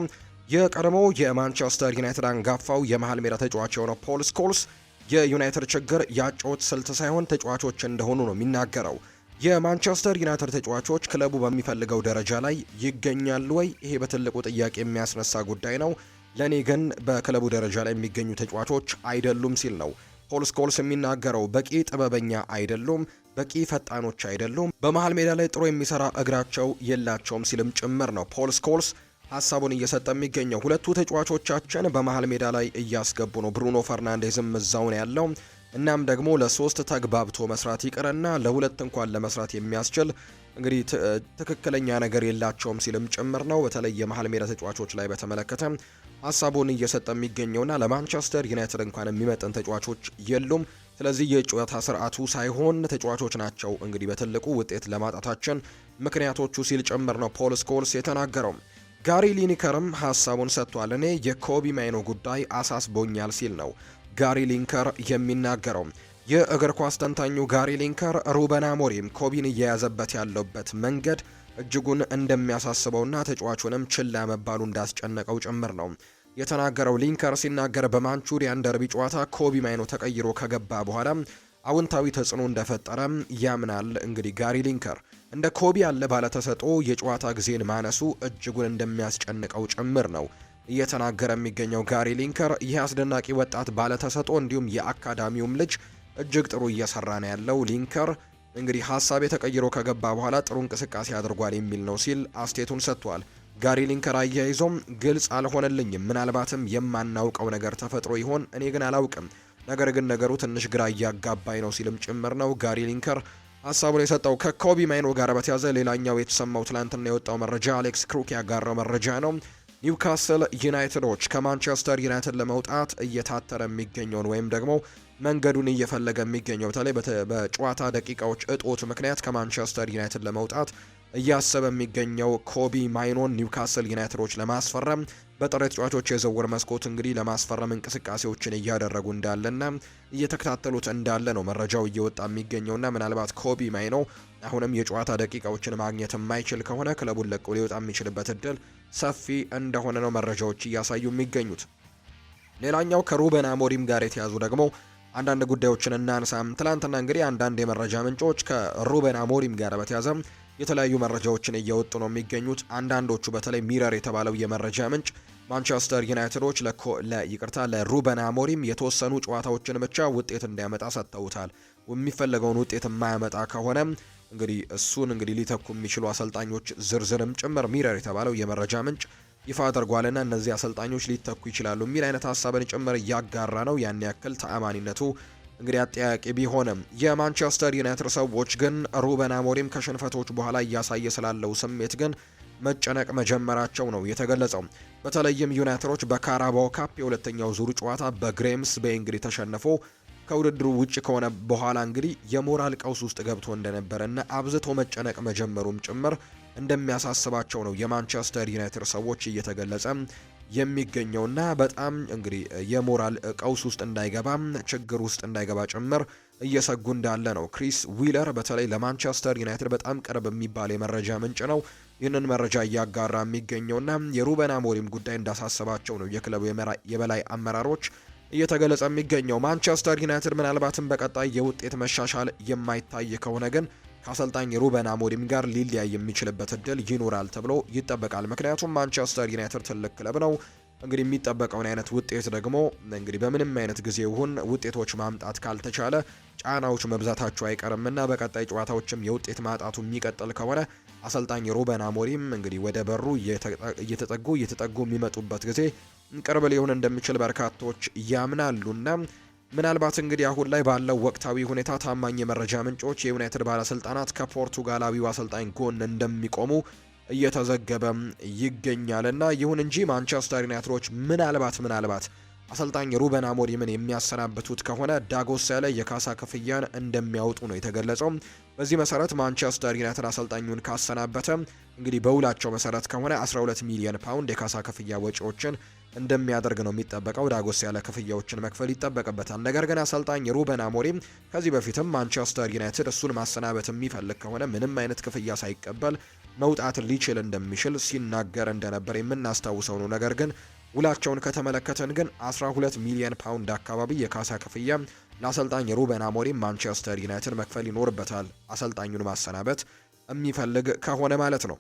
የቀድሞው የማንቸስተር ዩናይትድ አንጋፋው የመሃል ሜዳ ተጫዋች የሆነው ፖል ስኮልስ የዩናይትድ ችግር የአጨዋወት ስልት ሳይሆን ተጫዋቾች እንደሆኑ ነው የሚናገረው። የማንቸስተር ዩናይትድ ተጫዋቾች ክለቡ በሚፈልገው ደረጃ ላይ ይገኛሉ ወይ? ይሄ በትልቁ ጥያቄ የሚያስነሳ ጉዳይ ነው። ለኔ ግን በክለቡ ደረጃ ላይ የሚገኙ ተጫዋቾች አይደሉም ሲል ነው ፖል ስኮልስ የሚናገረው። በቂ ጥበበኛ አይደሉም፣ በቂ ፈጣኖች አይደሉም፣ በመሃል ሜዳ ላይ ጥሩ የሚሰራ እግራቸው የላቸውም ሲልም ጭምር ነው ፖል ስኮልስ ሀሳቡን እየሰጠ የሚገኘው። ሁለቱ ተጫዋቾቻችን በመሃል ሜዳ ላይ እያስገቡ ነው። ብሩኖ ፈርናንዴዝም እዛው ነው ያለው። እናም ደግሞ ለሶስት ተግባብቶ መስራት ይቅርና ለሁለት እንኳን ለመስራት የሚያስችል እንግዲህ ትክክለኛ ነገር የላቸውም ሲልም ጭምር ነው። በተለይ የመሃል ሜዳ ተጫዋቾች ላይ በተመለከተ ሀሳቡን እየሰጠ የሚገኘውና ለማንቸስተር ዩናይትድ እንኳን የሚመጥን ተጫዋቾች የሉም። ስለዚህ የጨዋታ ስርዓቱ ሳይሆን ተጫዋቾች ናቸው እንግዲህ በትልቁ ውጤት ለማጣታችን ምክንያቶቹ ሲል ጭምር ነው ፖል ስኮልስ የተናገረው። ጋሪ ሊኒከርም ሀሳቡን ሰጥቷል። እኔ የኮቢ ማይኖ ጉዳይ አሳስቦኛል ሲል ነው ጋሪ ሊንከር የሚናገረው። የእግር ኳስ ተንታኙ ጋሪ ሊንከር ሩበን አሞሪም ኮቢን እየያዘበት ያለበት መንገድ እጅጉን እንደሚያሳስበውና ተጫዋቹንም ችላ መባሉ እንዳስጨነቀው ጭምር ነው የተናገረው። ሊንከር ሲናገር በማንቹሪያን ደርቢ ጨዋታ ኮቢ ማይኖ ተቀይሮ ከገባ በኋላ አውንታዊ ተጽዕኖ እንደፈጠረ ያምናል። እንግዲህ ጋሪ ሊንከር እንደ ኮቢ ያለ ባለተሰጥኦ የጨዋታ ጊዜን ማነሱ እጅጉን እንደሚያስጨንቀው ጭምር ነው እየተናገረ የሚገኘው ጋሪ ሊንከር። ይህ አስደናቂ ወጣት ባለተሰጥኦ እንዲሁም የአካዳሚውም ልጅ እጅግ ጥሩ እየሰራ ነው ያለው። ሊንከር እንግዲህ ሀሳብ ተቀይሮ ከገባ በኋላ ጥሩ እንቅስቃሴ አድርጓል የሚል ነው ሲል አስቴቱን ሰጥቷል። ጋሪ ሊንከር አያይዞም ግልጽ አልሆነልኝም፣ ምናልባትም የማናውቀው ነገር ተፈጥሮ ይሆን፣ እኔ ግን አላውቅም፣ ነገር ግን ነገሩ ትንሽ ግራ እያጋባኝ ነው ሲልም ጭምር ነው ጋሪ ሊንከር ሀሳቡን የሰጠው። ከኮቢ ማይኖ ጋር በተያዘ ሌላኛው የተሰማው ትላንትና የወጣው መረጃ አሌክስ ክሩክ ያጋራው መረጃ ነው። ኒውካስል ዩናይትዶች ከማንቸስተር ዩናይትድ ለመውጣት እየታተረ የሚገኘውን ወይም ደግሞ መንገዱን እየፈለገ የሚገኘው በተለይ በጨዋታ ደቂቃዎች እጦት ምክንያት ከማንቸስተር ዩናይትድ ለመውጣት እያሰበ የሚገኘው ኮቢ ማይኖን ኒውካስል ዩናይትዶች ለማስፈረም በጥሬ ተጫዋቾች የዝውውር መስኮት እንግዲህ ለማስፈረም እንቅስቃሴዎችን እያደረጉ እንዳለና እየተከታተሉት እንዳለ ነው መረጃው እየወጣ የሚገኘውና ምናልባት ኮቢ ማይኖ አሁንም የጨዋታ ደቂቃዎችን ማግኘት የማይችል ከሆነ ክለቡን ለቆ ሊወጣ የሚችልበት እድል ሰፊ እንደሆነ ነው መረጃዎች እያሳዩ የሚገኙት። ሌላኛው ከሩበን አሞሪም ጋር የተያዙ ደግሞ አንዳንድ ጉዳዮችን እናንሳም። ትላንትና እንግዲህ አንዳንድ የመረጃ ምንጮች ከሩበን አሞሪም ጋር በተያዘ የተለያዩ መረጃዎችን እየወጡ ነው የሚገኙት። አንዳንዶቹ በተለይ ሚረር የተባለው የመረጃ ምንጭ ማንቸስተር ዩናይትዶች ለሩበን አሞሪም የተወሰኑ ጨዋታዎችን ብቻ ውጤት እንዲያመጣ ሰጥተውታል። የሚፈለገውን ውጤት የማያመጣ ከሆነ እንግዲህ እሱን ሊተኩ የሚችሉ አሰልጣኞች ዝርዝርም ጭምር ሚረር የተባለው የመረጃ ምንጭ ይፋ አድርጓልና እነዚህ አሰልጣኞች ሊተኩ ይችላሉ የሚል አይነት ሀሳብን ጭምር እያጋራ ነው። ያን ያክል ተአማኒነቱ እንግዲህ አጠያቂ ቢሆንም የማንቸስተር ዩናይትድ ሰዎች ግን ሩበን አሞሪም ከሽንፈቶች በኋላ እያሳየ ስላለው ስሜት ግን መጨነቅ መጀመራቸው ነው የተገለጸው። በተለይም ዩናይትዶች በካራባኦ ካፕ የሁለተኛው ዙር ጨዋታ በግሬምስ ቤይ እንግዲህ ተሸንፎ ከውድድሩ ውጭ ከሆነ በኋላ እንግዲህ የሞራል ቀውስ ውስጥ ገብቶ እንደነበረና አብዝቶ መጨነቅ መጀመሩም ጭምር እንደሚያሳስባቸው ነው የማንቸስተር ዩናይትድ ሰዎች እየተገለጸ የሚገኘውና በጣም እንግዲህ የሞራል ቀውስ ውስጥ እንዳይገባ ችግር ውስጥ እንዳይገባ ጭምር እየሰጉ እንዳለ ነው። ክሪስ ዊለር በተለይ ለማንቸስተር ዩናይትድ በጣም ቅርብ የሚባል የመረጃ ምንጭ ነው ይህንን መረጃ እያጋራ የሚገኘውና የሩበን አሞሪም ጉዳይ እንዳሳሰባቸው ነው የክለቡ የበላይ አመራሮች እየተገለጸ የሚገኘው። ማንቸስተር ዩናይትድ ምናልባትም በቀጣይ የውጤት መሻሻል የማይታይ ከሆነ ግን ከአሰልጣኝ ሩበን አሞሪም ጋር ሊለያይ የሚችልበት እድል ይኖራል ተብሎ ይጠበቃል። ምክንያቱም ማንቸስተር ዩናይትድ ትልቅ ክለብ ነው። እንግዲህ የሚጠበቀውን አይነት ውጤት ደግሞ እንግዲህ በምንም አይነት ጊዜ ይሁን ውጤቶች ማምጣት ካልተቻለ ጫናዎች መብዛታቸው አይቀርምና በቀጣይ ጨዋታዎችም የውጤት ማጣቱ የሚቀጥል ከሆነ አሰልጣኝ ሩበን አሞሪም እንግዲህ ወደ በሩ እየተጠጉ የሚመጡበት ጊዜ ቅርብ ሊሆን እንደሚችል በርካቶች ያምናሉና ምናልባት እንግዲህ አሁን ላይ ባለው ወቅታዊ ሁኔታ ታማኝ የመረጃ ምንጮች የዩናይትድ ባለስልጣናት ከፖርቱጋላዊው አሰልጣኝ ጎን እንደሚቆሙ እየተዘገበ ይገኛልና ይሁን እንጂ ማንቸስተር ዩናይትዶች ምናልባት አሰልጣኝ ሩበን አሞሪምን የሚያሰናብቱት ከሆነ ዳጎስ ያለ የካሳ ክፍያን እንደሚያወጡ ነው የተገለጸው። በዚህ መሰረት ማንቸስተር ዩናይትድ አሰልጣኙን ካሰናበተ እንግዲህ በውላቸው መሰረት ከሆነ 12 ሚሊዮን ፓውንድ የካሳ ክፍያ ወጪዎችን እንደሚያደርግ ነው የሚጠበቀው። ዳጎስ ያለ ክፍያዎችን መክፈል ይጠበቅበታል። ነገር ግን አሰልጣኝ ሩበን አሞሪም ከዚህ በፊትም ማንቸስተር ዩናይትድ እሱን ማሰናበት የሚፈልግ ከሆነ ምንም አይነት ክፍያ ሳይቀበል መውጣት ሊችል እንደሚችል ሲናገር እንደነበር የምናስታውሰው ነው። ነገር ግን ውላቸውን ከተመለከተን ግን 12 ሚሊዮን ፓውንድ አካባቢ የካሳ ክፍያ ለአሰልጣኝ ሩበን አሞሪም ማንቸስተር ዩናይትድ መክፈል ይኖርበታል፣ አሰልጣኙን ማሰናበት የሚፈልግ ከሆነ ማለት ነው።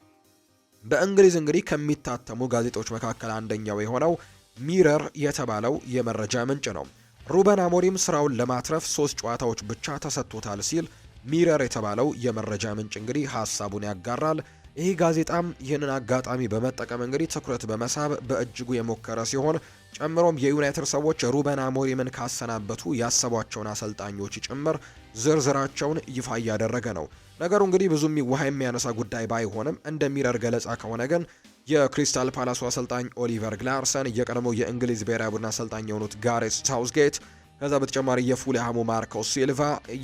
በእንግሊዝ እንግዲህ ከሚታተሙ ጋዜጦች መካከል አንደኛው የሆነው ሚረር የተባለው የመረጃ ምንጭ ነው። ሩበን አሞሪም ስራውን ለማትረፍ 3 ጨዋታዎች ብቻ ተሰጥቶታል ሲል ሚረር የተባለው የመረጃ ምንጭ እንግዲህ ሀሳቡን ያጋራል። ይህ ጋዜጣም ይህንን አጋጣሚ በመጠቀም እንግዲህ ትኩረት በመሳብ በእጅጉ የሞከረ ሲሆን ጨምሮም የዩናይትድ ሰዎች ሩበን አሞሪምን ካሰናበቱ ያሰቧቸውን አሰልጣኞች ጭምር ዝርዝራቸውን ይፋ እያደረገ ነው። ነገሩ እንግዲህ ብዙም ውሃ የሚያነሳ ጉዳይ ባይሆንም እንደ ሚረር ገለጻ ከሆነ ግን የክሪስታል ፓላሱ አሰልጣኝ ኦሊቨር ግላርሰን፣ የቀድሞው የእንግሊዝ ብሔራዊ ቡድን አሰልጣኝ የሆኑት ጋሬት ሳውዝጌት፣ ከዛ በተጨማሪ የፉልሃሙ ማርኮ ሲልቫ፣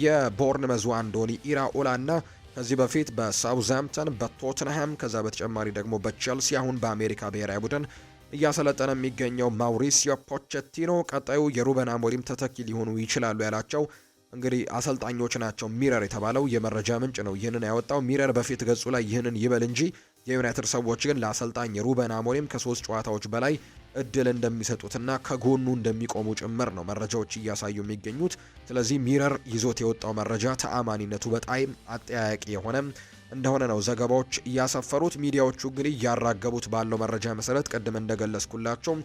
የቦርንመዙ አንዶኒ ኢራኦላ እና ከዚህ በፊት በሳውዝሃምፕተን፣ በቶትንሃም ከዛ በተጨማሪ ደግሞ በቼልሲ አሁን በአሜሪካ ብሔራዊ ቡድን እያሰለጠነ የሚገኘው ማውሪሲዮ ፖቼቲኖ ቀጣዩ የሩበን አሞሪም ተተኪ ሊሆኑ ይችላሉ ያላቸው እንግዲህ አሰልጣኞች ናቸው። ሚረር የተባለው የመረጃ ምንጭ ነው ይህንን ያወጣው። ሚረር በፊት ገጹ ላይ ይህንን ይበል እንጂ የዩናይትድ ሰዎች ግን ለአሰልጣኝ ሩበን አሞሪም ከ3 ጨዋታዎች በላይ እድል እንደሚሰጡትና ከጎኑ እንደሚቆሙ ጭምር ነው መረጃዎች እያሳዩ የሚገኙት። ስለዚህ ሚረር ይዞት የወጣው መረጃ ተአማኒነቱ በጣም አጠያያቂ የሆነ እንደሆነ ነው ዘገባዎች እያሰፈሩት። ሚዲያዎቹ እንግዲህ እያራገቡት ባለው መረጃ መሰረት ቅድም እንደገለጽኩላቸው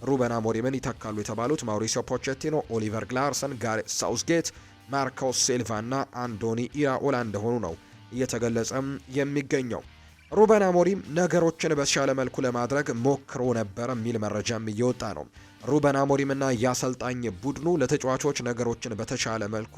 ሩበን አሞሪምን ይተካሉ የተባሉት ማውሪሲዮ ፖቼቲኖ፣ ኦሊቨር ግላርሰን፣ ጋሬት ሳውዝጌት፣ ማርኮ ሲልቫ እና አንዶኒ ኢራኦላ እንደሆኑ ነው እየተገለጸም የሚገኘው። ሩበን አሞሪም ነገሮችን በተሻለ መልኩ ለማድረግ ሞክሮ ነበር የሚል መረጃም እየወጣ ነው። ሩበን አሞሪምና የአሰልጣኝ ቡድኑ ለተጫዋቾች ነገሮችን በተሻለ መልኩ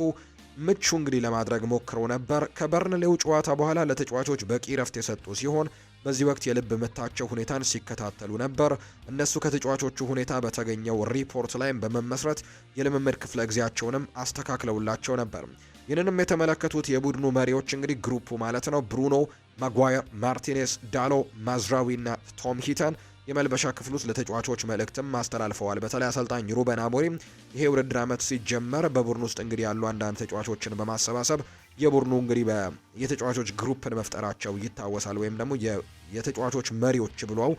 ምቹ እንግዲህ ለማድረግ ሞክሮ ነበር። ከበርንሌው ጨዋታ በኋላ ለተጫዋቾች በቂ ረፍት የሰጡ ሲሆን በዚህ ወቅት የልብ ምታቸው ሁኔታን ሲከታተሉ ነበር። እነሱ ከተጫዋቾቹ ሁኔታ በተገኘው ሪፖርት ላይም በመመስረት የልምምድ ክፍለ ጊዜያቸውንም አስተካክለውላቸው ነበር። ይህንንም የተመለከቱት የቡድኑ መሪዎች እንግዲህ ግሩፑ ማለት ነው ብሩኖ ማጓየር፣ ማርቲኔስ፣ ዳሎ፣ ማዝራዊ እና ቶም ሂተን የመልበሻ ክፍል ውስጥ ለተጫዋቾች መልእክትም አስተላልፈዋል። በተለይ አሰልጣኝ ሩበን አሞሪም ይሄ ውድድር ዓመት ሲጀመር በቡድኑ ውስጥ እንግዲህ ያሉ አንዳንድ ተጫዋቾችን በማሰባሰብ የቡድኑ እንግዲህ የተጫዋቾች ግሩፕን መፍጠራቸው ይታወሳል። ወይም ደግሞ የተጫዋቾች መሪዎች ብለው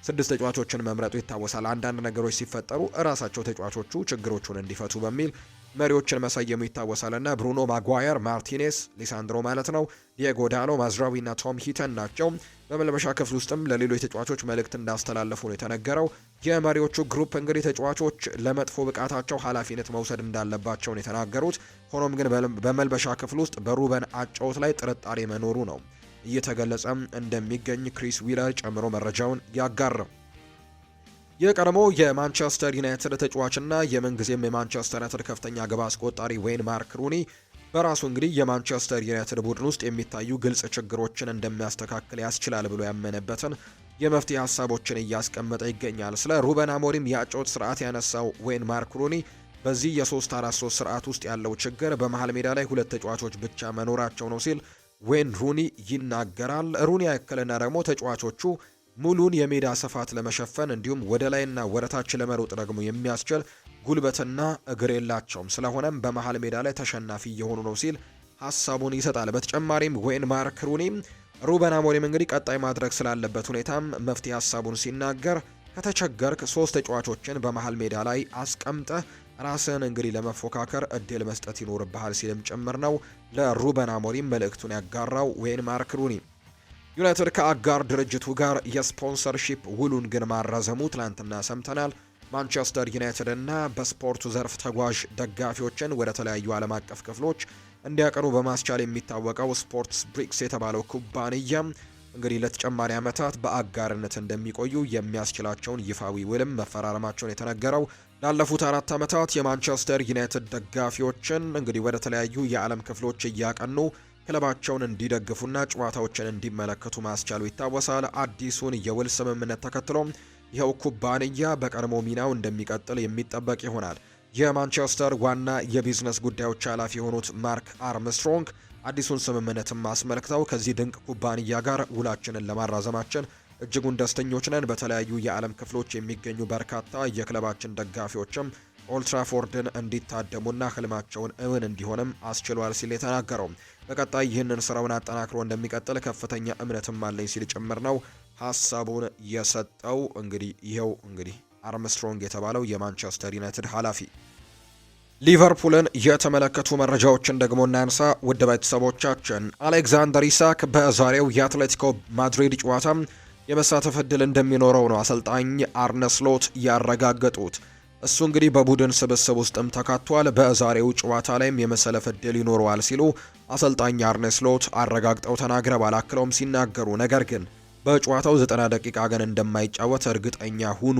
6 ተጫዋቾችን መምረጡ ይታወሳል። አንዳንድ ነገሮች ሲፈጠሩ እራሳቸው ተጫዋቾቹ ችግሮቹን እንዲፈቱ በሚል መሪዎችን መሰየሙ ይታወሳልና ብሩኖ ማጓየር፣ ማርቲኔስ፣ ሊሳንድሮ ማለት ነው፣ ዲየጎ ዳሎ፣ ማዝራዊ እና ቶም ሂተን ናቸው። በመልበሻ ክፍል ውስጥም ለሌሎች ተጫዋቾች መልእክት እንዳስተላለፉ ነው የተነገረው። የመሪዎቹ ግሩፕ እንግዲህ ተጫዋቾች ለመጥፎ ብቃታቸው ኃላፊነት መውሰድ እንዳለባቸው ነው የተናገሩት። ሆኖም ግን በመልበሻ ክፍል ውስጥ በሩበን አጨዋወት ላይ ጥርጣሬ መኖሩ ነው እየተገለጸ እንደሚገኝ ክሪስ ዊለር ጨምሮ መረጃውን ያጋራው። የቀድሞ የማንቸስተር ዩናይትድ ተጫዋችና የምንጊዜም የማንቸስተር ዩናይትድ ከፍተኛ ግብ አስቆጣሪ ዌይን ማርክ ሩኒ በራሱ እንግዲህ የማንቸስተር ዩናይትድ ቡድን ውስጥ የሚታዩ ግልጽ ችግሮችን እንደሚያስተካክል ያስችላል ብሎ ያመነበትን የመፍትሄ ሀሳቦችን እያስቀመጠ ይገኛል። ስለ ሩበን አሞሪም የአጨዋወት ስርዓት ያነሳው ዌይን ማርክ ሩኒ በዚህ የ3-4-3 ስርዓት ውስጥ ያለው ችግር በመሃል ሜዳ ላይ 2 ተጫዋቾች ብቻ መኖራቸው ነው ሲል ዌይን ሩኒ ይናገራል። ሩኒ ያክልና ደግሞ ተጫዋቾቹ ሙሉን የሜዳ ስፋት ለመሸፈን እንዲሁም ወደ ላይና ወደ ታች ለመሮጥ ደግሞ የሚያስችል ጉልበትና እግር የላቸውም። ስለሆነም በመሃል ሜዳ ላይ ተሸናፊ እየሆኑ ነው ሲል ሀሳቡን ይሰጣል። በተጨማሪም ዌይን ማርክ ሩኒ ሩበን አሞሪም እንግዲህ ቀጣይ ማድረግ ስላለበት ሁኔታም መፍትሄ ሀሳቡን ሲናገር ከተቸገርክ 3 ተጫዋቾችን በመሃል ሜዳ ላይ አስቀምጠህ ራስን እንግዲህ ለመፎካከር እድል መስጠት ይኖርብሃል ሲልም ጭምር ነው ለሩበን አሞሪም መልእክቱን ያጋራው ዌይን ማርክ ሩኒ። ዩናይትድ ከአጋር ድርጅቱ ጋር የስፖንሰርሺፕ ውሉን ግን ማራዘሙ ትላንትና ሰምተናል። ማንቸስተር ዩናይትድ እና በስፖርቱ ዘርፍ ተጓዥ ደጋፊዎችን ወደ ተለያዩ ዓለም አቀፍ ክፍሎች እንዲያቀኑ በማስቻል የሚታወቀው ስፖርትስ ብሪክስ የተባለው ኩባንያ እንግዲህ ለተጨማሪ ዓመታት በአጋርነት እንደሚቆዩ የሚያስችላቸውን ይፋዊ ውልም መፈራረማቸውን የተነገረው ላለፉት 4 ዓመታት የማንቸስተር ዩናይትድ ደጋፊዎችን እንግዲህ ወደ ተለያዩ የዓለም ክፍሎች እያቀኑ ክለባቸውን እንዲደግፉና ጨዋታዎችን እንዲመለከቱ ማስቻሉ ይታወሳል። አዲሱን የውል ስምምነት ተከትሎ ይኸው ኩባንያ በቀድሞ ሚናው እንደሚቀጥል የሚጠበቅ ይሆናል። የማንቸስተር ዋና የቢዝነስ ጉዳዮች ኃላፊ የሆኑት ማርክ አርምስትሮንግ አዲሱን ስምምነትም አስመልክተው ከዚህ ድንቅ ኩባንያ ጋር ውላችንን ለማራዘማችን እጅጉን ደስተኞች ነን። በተለያዩ የዓለም ክፍሎች የሚገኙ በርካታ የክለባችን ደጋፊዎችም ኦልትራፎርድን እንዲታደሙና ህልማቸውን እውን እንዲሆንም አስችሏል ሲል የተናገረው በቀጣይ ይህንን ስራውን አጠናክሮ እንደሚቀጥል ከፍተኛ እምነትም አለኝ ሲል ጭምር ነው ሀሳቡን የሰጠው። እንግዲህ አርምስትሮንግ የተባለው የማንቸስተር ዩናይትድ ኃላፊ። ሊቨርፑልን የተመለከቱ መረጃዎችን ደግሞ እናንሳ። ውድ ቤተሰቦቻችን አሌክዛንደር ኢሳክ በዛሬው የአትሌቲኮ ማድሪድ ጨዋታ የመሳተፍ እድል እንደሚኖረው ነው አሰልጣኝ አርነ ስሎት ያረጋገጡት። እሱ እንግዲህ በቡድን ስብስብ ውስጥም ተካቷል። በዛሬው ጨዋታ ላይም የመሰለፍ እድል ይኖረዋል ሲሉ አሰልጣኝ አርነ ስሎት አረጋግጠው ተናግረዋል። አክለውም ሲናገሩ ነገር ግን በጨዋታው 90 ደቂቃ ግን እንደማይጫወት እርግጠኛ ሁኑ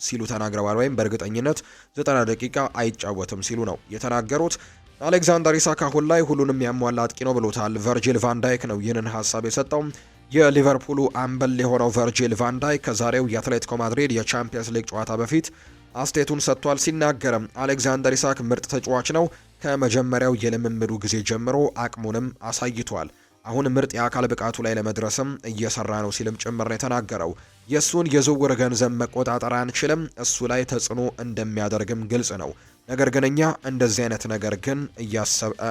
ሲሉ ተናግረዋል። ወይም በእርግጠኝነት 90 ደቂቃ አይጫወትም ሲሉ ነው የተናገሩት። አሌክዛንደር ኢሳክ አሁን ላይ ሁሉንም ያሟላ አጥቂ ነው ብሎታል። ቨርጂል ቫን ዳይክ ነው ይህንን ሀሳብ የሰጠው። የሊቨርፑሉ አምበል የሆነው ቨርጂል ቫን ዳይክ ከዛሬው የአትሌቲኮ ማድሪድ የቻምፒየንስ ሊግ ጨዋታ በፊት አስቴቱን ሰጥቷል። ሲናገርም አሌክዛንደር ኢሳክ ምርጥ ተጫዋች ነው። ከመጀመሪያው የልምምዱ ጊዜ ጀምሮ አቅሙንም አሳይቷል። አሁን ምርጥ የአካል ብቃቱ ላይ ለመድረስም እየሰራ ነው ሲልም ጭምር ነው የተናገረው። የእሱን የዝውውር ገንዘብ መቆጣጠር አንችልም፣ እሱ ላይ ተጽዕኖ እንደሚያደርግም ግልጽ ነው። ነገር ግን እኛ እንደዚህ አይነት ነገር ግን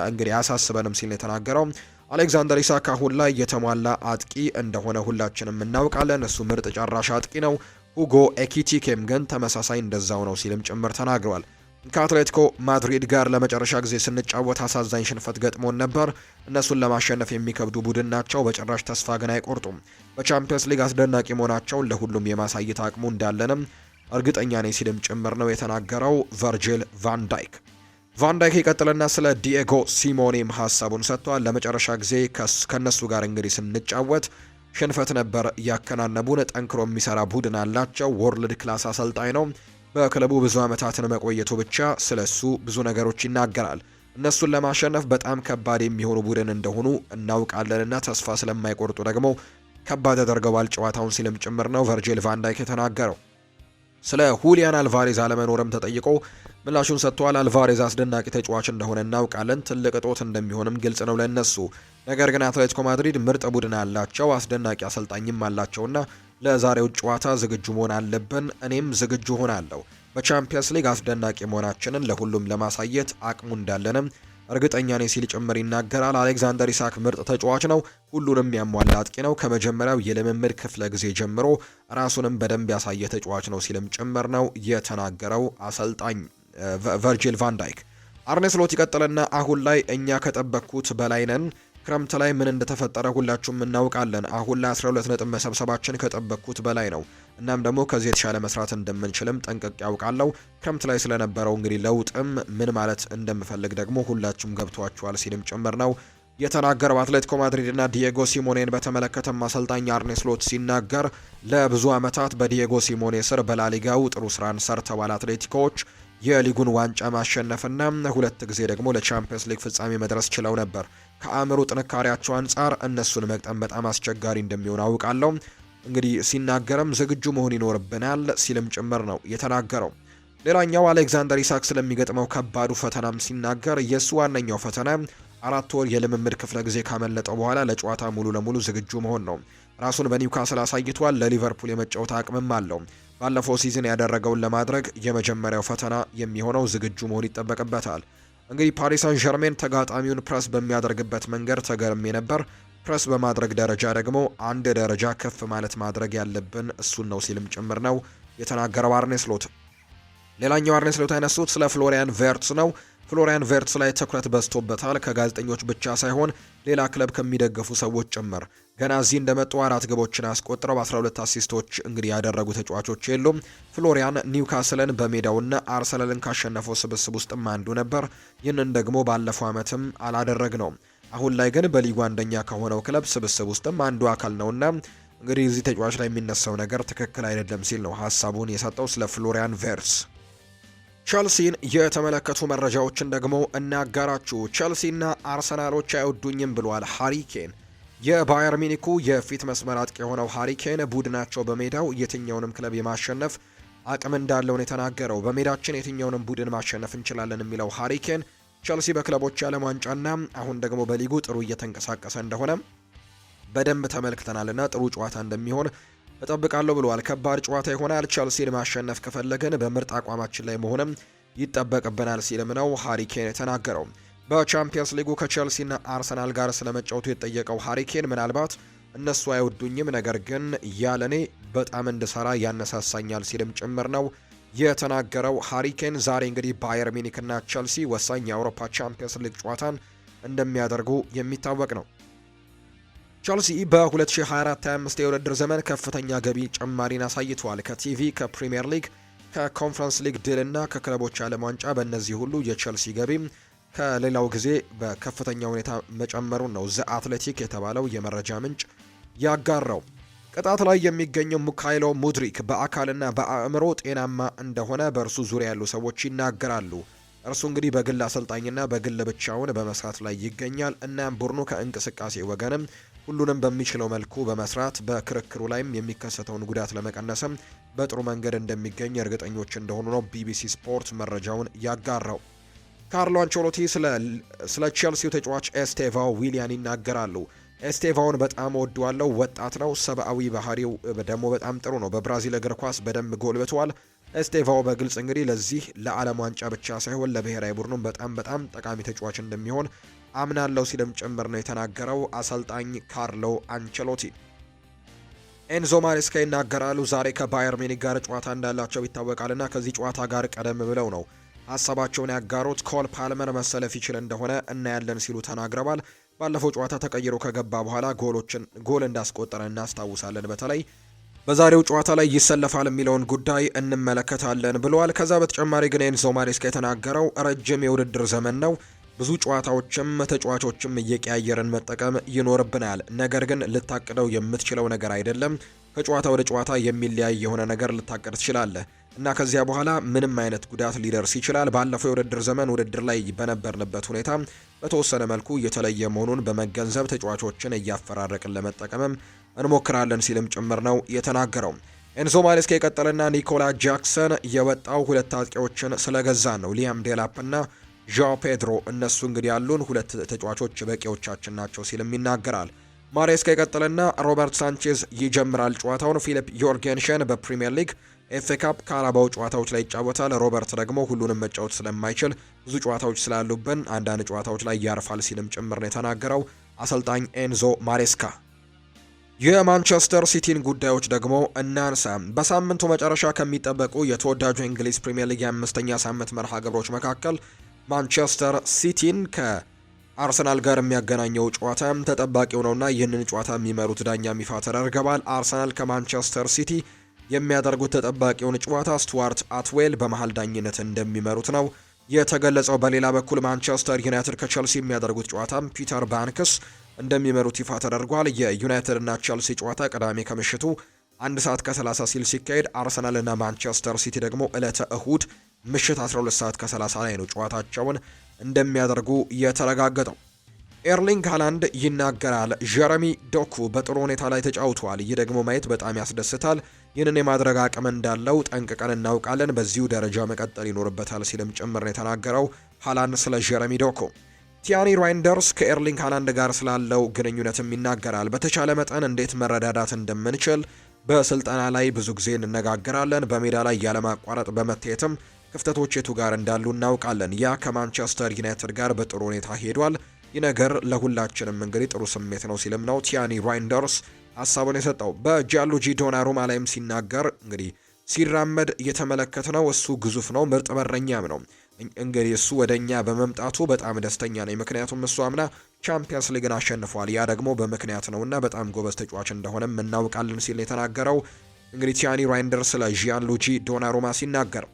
እንግዲህ አያሳስበንም ሲል የተናገረው አሌክዛንደር ኢሳክ አሁን ላይ የተሟላ አጥቂ እንደሆነ ሁላችንም እናውቃለን። እሱ ምርጥ ጨራሽ አጥቂ ነው። ሁጎ ኤኪቲኬም ግን ተመሳሳይ እንደዛው ነው ሲልም ጭምር ተናግሯል። ከአትሌቲኮ ማድሪድ ጋር ለመጨረሻ ጊዜ ስንጫወት አሳዛኝ ሽንፈት ገጥሞን ነበር። እነሱን ለማሸነፍ የሚከብዱ ቡድን ናቸው። በጭራሽ ተስፋ ግን አይቆርጡም። በቻምፒየንስ ሊግ አስደናቂ መሆናቸውን ለሁሉም የማሳየት አቅሙ እንዳለንም እርግጠኛ ነኝ ሲልም ጭምር ነው የተናገረው ቨርጂል ቫን ዳይክ። ቫን ዳይክ ይቀጥልና ስለ ዲኤጎ ሲሞኔም ሀሳቡን ሰጥቷል። ለመጨረሻ ጊዜ ከነሱ ጋር እንግዲህ ስንጫወት ሽንፈት ነበር ያከናነቡን። ጠንክሮ የሚሰራ ቡድን አላቸው። ወርልድ ክላስ አሰልጣኝ ነው። በክለቡ ብዙ ዓመታትን መቆየቱ ብቻ ስለሱ ብዙ ነገሮች ይናገራል። እነሱን ለማሸነፍ በጣም ከባድ የሚሆኑ ቡድን እንደሆኑ እናውቃለንና ተስፋ ስለማይቆርጡ ደግሞ ከባድ ያደርገዋል ጨዋታውን ሲልም ጭምር ነው ቨርጂል ቫን ዳይክ የተናገረው። ስለ ሁሊያን አልቫሬዝ አለመኖርም ተጠይቆ ምላሹን ሰጥቷል። አልቫሬዝ አስደናቂ ተጫዋች እንደሆነ እናውቃለን። ትልቅ እጦት እንደሚሆንም ግልጽ ነው ለነሱ። ነገር ግን አትሌቲኮ ማድሪድ ምርጥ ቡድን አላቸው፣ አስደናቂ አሰልጣኝም አላቸውና ለዛሬው ጨዋታ ዝግጁ መሆን አለብን። እኔም ዝግጁ ሆናለሁ። በቻምፒየንስ ሊግ አስደናቂ መሆናችንን ለሁሉም ለማሳየት አቅሙ እንዳለንም እርግጠኛ ነኝ ሲል ጭምር ይናገራል። አሌክዛንደር ኢሳክ ምርጥ ተጫዋች ነው። ሁሉንም ያሟላ አጥቂ ነው። ከመጀመሪያው የልምምድ ክፍለ ጊዜ ጀምሮ ራሱንም በደንብ ያሳየ ተጫዋች ነው ሲልም ጭምር ነው የተናገረው አሰልጣኝ ቨርጂል ቫን ዳይክ። አርነ ስሎት ይቀጥልና አሁን ላይ እኛ ከጠበቅኩት በላይ ነን። ክረምት ላይ ምን እንደተፈጠረ ሁላችሁም እናውቃለን። አሁን ላይ 12 ነጥብ መሰብሰባችን ከጠበቅኩት በላይ ነው። እናም ደግሞ ከዚህ የተሻለ መስራት እንደምንችልም ጠንቅቄ ያውቃለሁ። ክረምት ላይ ስለነበረው እንግዲህ ለውጥም ምን ማለት እንደምፈልግ ደግሞ ሁላችሁም ገብቷችኋል ሲልም ጭምር ነው የተናገረው። አትሌቲኮ ማድሪድ እና ዲየጎ ሲሞኔን በተመለከተም አሰልጣኝ አርኔ ስሎት ሲናገር ለብዙ ዓመታት በዲየጎ ሲሞኔ ስር በላሊጋው ጥሩ ስራን ሰርተዋል። አትሌቲኮዎች የሊጉን ዋንጫ ማሸነፍና 2 ጊዜ ደግሞ ለቻምፒየንስ ሊግ ፍጻሜ መድረስ ችለው ነበር። ከአእምሮ ጥንካሬያቸው አንጻር እነሱን መግጠም በጣም አስቸጋሪ እንደሚሆን አውቃለሁ። እንግዲህ ሲናገርም ዝግጁ መሆን ይኖርብናል ሲልም ጭምር ነው የተናገረው። ሌላኛው አሌክዛንደር ኢሳክ ስለሚገጥመው ከባዱ ፈተናም ሲናገር የእሱ ዋነኛው ፈተና 4 ወር የልምምድ ክፍለ ጊዜ ካመለጠው በኋላ ለጨዋታ ሙሉ ለሙሉ ዝግጁ መሆን ነው። ራሱን በኒውካስል አሳይቷል። ለሊቨርፑል የመጫወት አቅምም አለው። ባለፈው ሲዝን ያደረገውን ለማድረግ የመጀመሪያው ፈተና የሚሆነው ዝግጁ መሆን ይጠበቅበታል። እንግዲህ ፓሪስ ሳን ዠርሜን ተጋጣሚውን ፕረስ በሚያደርግበት መንገድ ተገርሜ ነበር። ፕረስ በማድረግ ደረጃ ደግሞ አንድ ደረጃ ከፍ ማለት ማድረግ ያለብን እሱን ነው ሲልም ጭምር ነው የተናገረው አርኔ ስሎት። ሌላኛው አርኔ ስሎት ያነሱት ስለ ፍሎሪያን ቨርትስ ነው። ፍሎሪያን ቨርትስ ላይ ትኩረት በዝቶበታል። ከጋዜጠኞች ብቻ ሳይሆን ሌላ ክለብ ከሚደገፉ ሰዎች ጭምር። ገና እዚህ እንደመጡ 4 ግቦችን አስቆጥረው 12 አሲስቶች እንግዲህ ያደረጉ ተጫዋቾች የሉም። ፍሎሪያን ኒውካስልን በሜዳውና አርሰናልን ካሸነፈው ስብስብ ውስጥም አንዱ ነበር። ይህንን ደግሞ ባለፈው ዓመትም አላደረግ ነው። አሁን ላይ ግን በሊጉ አንደኛ ከሆነው ክለብ ስብስብ ውስጥም አንዱ አካል ነውና እንግዲህ እዚህ ተጫዋች ላይ የሚነሳው ነገር ትክክል አይደለም ሲል ነው ሀሳቡን የሰጠው ስለ ፍሎሪያን ቬርትስ። ቸልሲን የተመለከቱ መረጃዎችን ደግሞ እናጋራችሁ። ቸልሲና አርሰናሎች አይወዱኝም ብሏል ሃሪ ኬን። የባየር ሚኒኩ የፊት መስመር አጥቂ የሆነው ሃሪ ኬን ቡድናቸው በሜዳው የትኛውንም ክለብ የማሸነፍ አቅም እንዳለውን የተናገረው። በሜዳችን የትኛውንም ቡድን ማሸነፍ እንችላለን የሚለው ሃሪ ኬን ቸልሲ በክለቦች የዓለም ዋንጫና አሁን ደግሞ በሊጉ ጥሩ እየተንቀሳቀሰ እንደሆነ በደንብ ተመልክተናልና ጥሩ ጨዋታ እንደሚሆን እጠብቃለሁ ብለዋል። ከባድ ጨዋታ ይሆናል። ቸልሲን ማሸነፍ ከፈለግን በምርጥ አቋማችን ላይ መሆንም ይጠበቅብናል ሲልም ነው ሃሪ ኬን የተናገረው። በቻምፒየንስ ሊጉ ከቸልሲና አርሰናል ጋር ስለመጫወቱ የተጠየቀው ሃሪ ኬን ምናልባት እነሱ አይወዱኝም፣ ነገር ግን ያለኔ በጣም እንድሰራ ያነሳሳኛል ሲልም ጭምር ነው የተናገረው። ሃሪ ኬን ዛሬ እንግዲህ ባየር ሚኒክና ቸልሲ ወሳኝ የአውሮፓ ቻምፒየንስ ሊግ ጨዋታን እንደሚያደርጉ የሚታወቅ ነው። ቸልሲ በ2024-25 የውድድር ዘመን ከፍተኛ ገቢ ጭማሪን አሳይቷል። ከቲቪ፣ ከፕሪሚየር ሊግ፣ ከኮንፈረንስ ሊግ ድልና ከክለቦች ዓለም ዋንጫ በእነዚህ ሁሉ የቸልሲ ገቢ ከሌላው ጊዜ በከፍተኛ ሁኔታ መጨመሩን ነው ዘ አትሌቲክ የተባለው የመረጃ ምንጭ ያጋራው። ቅጣት ላይ የሚገኘው ሚካኤሎ ሙድሪክ በአካልና በአእምሮ ጤናማ እንደሆነ በእርሱ ዙሪያ ያሉ ሰዎች ይናገራሉ። እርሱ እንግዲህ በግል አሰልጣኝና በግል ብቻውን በመስራት ላይ ይገኛል። እናም ቡድኑ ከእንቅስቃሴ ወገንም ሁሉንም በሚችለው መልኩ በመስራት በክርክሩ ላይም የሚከሰተውን ጉዳት ለመቀነስም በጥሩ መንገድ እንደሚገኝ እርግጠኞች እንደሆኑ ነው ቢቢሲ ስፖርት መረጃውን ያጋራው። ካርሎ አንቸሎቲ ስለ ቼልሲው ተጫዋች ኤስቴቫኦ ዊሊያን ይናገራሉ። ኤስቴቫውን በጣም ወደዋለሁ። ወጣት ነው። ሰብአዊ ባህሪው ደግሞ በጣም ጥሩ ነው። በብራዚል እግር ኳስ በደንብ ጎልብቷል። ኤስቴቫኦ በግልጽ እንግዲህ ለዚህ ለዓለም ዋንጫ ብቻ ሳይሆን ለብሔራዊ ቡድኑም በጣም ጠቃሚ ተጫዋች እንደሚሆን አምናለሁ ሲልም ጭምር ነው የተናገረው አሰልጣኝ ካርሎ አንቸሎቲ። ኤንዞ ማሬስካ ይናገራሉ። ዛሬ ከባየር ሚኒክ ጋር ጨዋታ እንዳላቸው ይታወቃልና ከዚህ ጨዋታ ጋር ቀደም ብለው ነው ሀሳባቸውን ያጋሩት። ኮል ፓልመር መሰለፍ ይችል እንደሆነ እናያለን ሲሉ ተናግረዋል። ባለፈው ጨዋታ ተቀይሮ ከገባ በኋላ ጎል እንዳስቆጠረ እናስታውሳለን። በተለይ በዛሬው ጨዋታ ላይ ይሰለፋል የሚለውን ጉዳይ እንመለከታለን ብለዋል። ከዛ በተጨማሪ ግን ኤንዞ ማሬስካ የተናገረው ረጅም የውድድር ዘመን ነው፣ ብዙ ጨዋታዎችም ተጫዋቾችም እየቀያየርን መጠቀም ይኖርብናል። ነገር ግን ልታቅደው የምትችለው ነገር አይደለም። ከጨዋታ ወደ ጨዋታ የሚለያይ የሆነ ነገር ልታቅድ ትችላለህ እና ከዚያ በኋላ ምንም አይነት ጉዳት ሊደርስ ይችላል። ባለፈው የውድድር ዘመን ውድድር ላይ በነበርንበት ሁኔታ በተወሰነ መልኩ እየተለየ መሆኑን በመገንዘብ ተጫዋቾችን እያፈራረቅን ለመጠቀምም እንሞክራለን ሲልም ጭምር ነው የተናገረው። ኤንዞ ማሬስካ የቀጠለና ኒኮላ ጃክሰን የወጣው ሁለት አጥቂዎችን ስለገዛን ነው፣ ሊያም ዴላፕ እና ዣኦ ፔድሮ። እነሱ እንግዲህ ያሉን ሁለት ተጫዋቾች በቂዎቻችን ናቸው ሲልም ይናገራል። ማሬስካ የቀጠለና ሮበርት ሳንቼዝ ይጀምራል ጨዋታውን። ፊሊፕ ዮርጌንሽን በፕሪሚየር ሊግ፣ ኤፍ ኤ ካፕ፣ ካራባው ጨዋታዎች ላይ ይጫወታል። ሮበርት ደግሞ ሁሉንም መጫወት ስለማይችል ብዙ ጨዋታዎች ስላሉብን አንዳንድ ጨዋታዎች ላይ ያርፋል ሲልም ጭምር ነው የተናገረው አሰልጣኝ ኤንዞ ማሬስካ። የማንቸስተር ሲቲን ጉዳዮች ደግሞ እናንሳ። በሳምንቱ መጨረሻ ከሚጠበቁ የተወዳጁ እንግሊዝ ፕሪሚየር ሊግ የአምስተኛ ሳምንት መርሃ ግብሮች መካከል ማንቸስተር ሲቲን ከአርሰናል ጋር የሚያገናኘው ጨዋታ ተጠባቂው ነውና ይህንን ጨዋታ የሚመሩት ዳኛ ይፋ ተደርገዋል። አርሰናል ከማንቸስተር ሲቲ የሚያደርጉት ተጠባቂውን ጨዋታ ስቱዋርት አትዌል በመሃል ዳኝነት እንደሚመሩት ነው የተገለጸው። በሌላ በኩል ማንቸስተር ዩናይትድ ከቸልሲ የሚያደርጉት ጨዋታ ፒተር ባንክስ እንደሚመሩት ይፋ ተደርጓል። የዩናይትድ እና ቸልሲ ጨዋታ ቅዳሜ ከምሽቱ 1 ሰዓት ከ30 ሲል ሲካሄድ፣ አርሰናል እና ማንቸስተር ሲቲ ደግሞ ዕለተ እሁድ ምሽት 12 ሰዓት ከ30 ላይ ነው ጨዋታቸውን እንደሚያደርጉ የተረጋገጠው። ኤርሊንግ ሃላንድ ይናገራል። ጀረሚ ዶኩ በጥሩ ሁኔታ ላይ ተጫውቷል። ይህ ደግሞ ማየት በጣም ያስደስታል። ይህንን የማድረግ አቅም እንዳለው ጠንቅቀን እናውቃለን። በዚሁ ደረጃ መቀጠል ይኖርበታል ሲልም ጭምር ነው የተናገረው ሃላንድ ስለ ጀረሚ ዶኩ። ቲያኒ ራይንደርስ ከኤርሊንግ ሃላንድ ጋር ስላለው ግንኙነትም ይናገራል። በተቻለ መጠን እንዴት መረዳዳት እንደምንችል በስልጠና ላይ ብዙ ጊዜ እንነጋገራለን። በሜዳ ላይ ያለማቋረጥ በመታየትም ክፍተቶች የቱ ጋር እንዳሉ እናውቃለን። ያ ከማንቸስተር ዩናይትድ ጋር በጥሩ ሁኔታ ሄዷል። ይህ ነገር ለሁላችንም እንግዲህ ጥሩ ስሜት ነው ሲልም ነው ቲያኒ ራይንደርስ ሀሳቡን የሰጠው። በጂያንሉጂ ዶናሩማ ላይም ሲናገር እንግዲህ ሲራመድ እየተመለከት ነው። እሱ ግዙፍ ነው፣ ምርጥ በረኛም ነው። እንግዲህ እሱ ወደኛ በመምጣቱ በጣም ደስተኛ ነኝ፣ ምክንያቱም እሱ አምና ቻምፒየንስ ሊግን አሸንፏል። ያ ደግሞ በምክንያት ነውና በጣም ጎበዝ ተጫዋች እንደሆነም እናውቃለን ሲል የተናገረው እንግዲህ ቲያኒ ራይንደርስ ስለ ጂያንሉጂ ዶናሩማ ሲናገር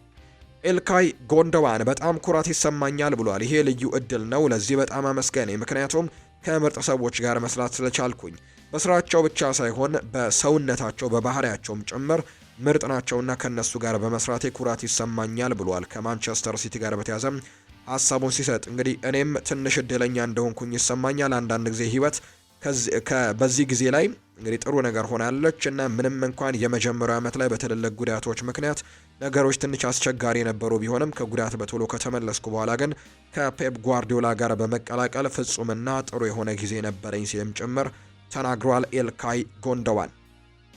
ኤልካይ ጎንደዋን በጣም ኩራት ይሰማኛል ብሏል። ይሄ ልዩ እድል ነው፣ ለዚህ በጣም አመስገን፣ ምክንያቱም ከምርጥ ሰዎች ጋር መስራት ስለቻልኩኝ በስራቸው ብቻ ሳይሆን በሰውነታቸው በባህሪያቸውም ጭምር ምርጥ ናቸውና ከነሱ ጋር በመስራቴ ኩራት ይሰማኛል ብሏል። ከማንቸስተር ሲቲ ጋር በተያያዘ ሀሳቡን ሲሰጥ እንግዲህ እኔም ትንሽ እድለኛ እንደሆንኩኝ ይሰማኛል። አንዳንድ ጊዜ ህይወት በዚህ ጊዜ ላይ እንግዲህ ጥሩ ነገር ሆናለች እና ምንም እንኳን የመጀመሪያው ዓመት ላይ በትልልቅ ጉዳቶች ምክንያት ነገሮች ትንሽ አስቸጋሪ የነበሩ ቢሆንም ከጉዳት በቶሎ ከተመለስኩ በኋላ ግን ከፔፕ ጓርዲዮላ ጋር በመቀላቀል ፍጹምና ጥሩ የሆነ ጊዜ ነበረኝ ሲልም ጭምር ተናግሯል። ኤልካይ ጎንደዋን።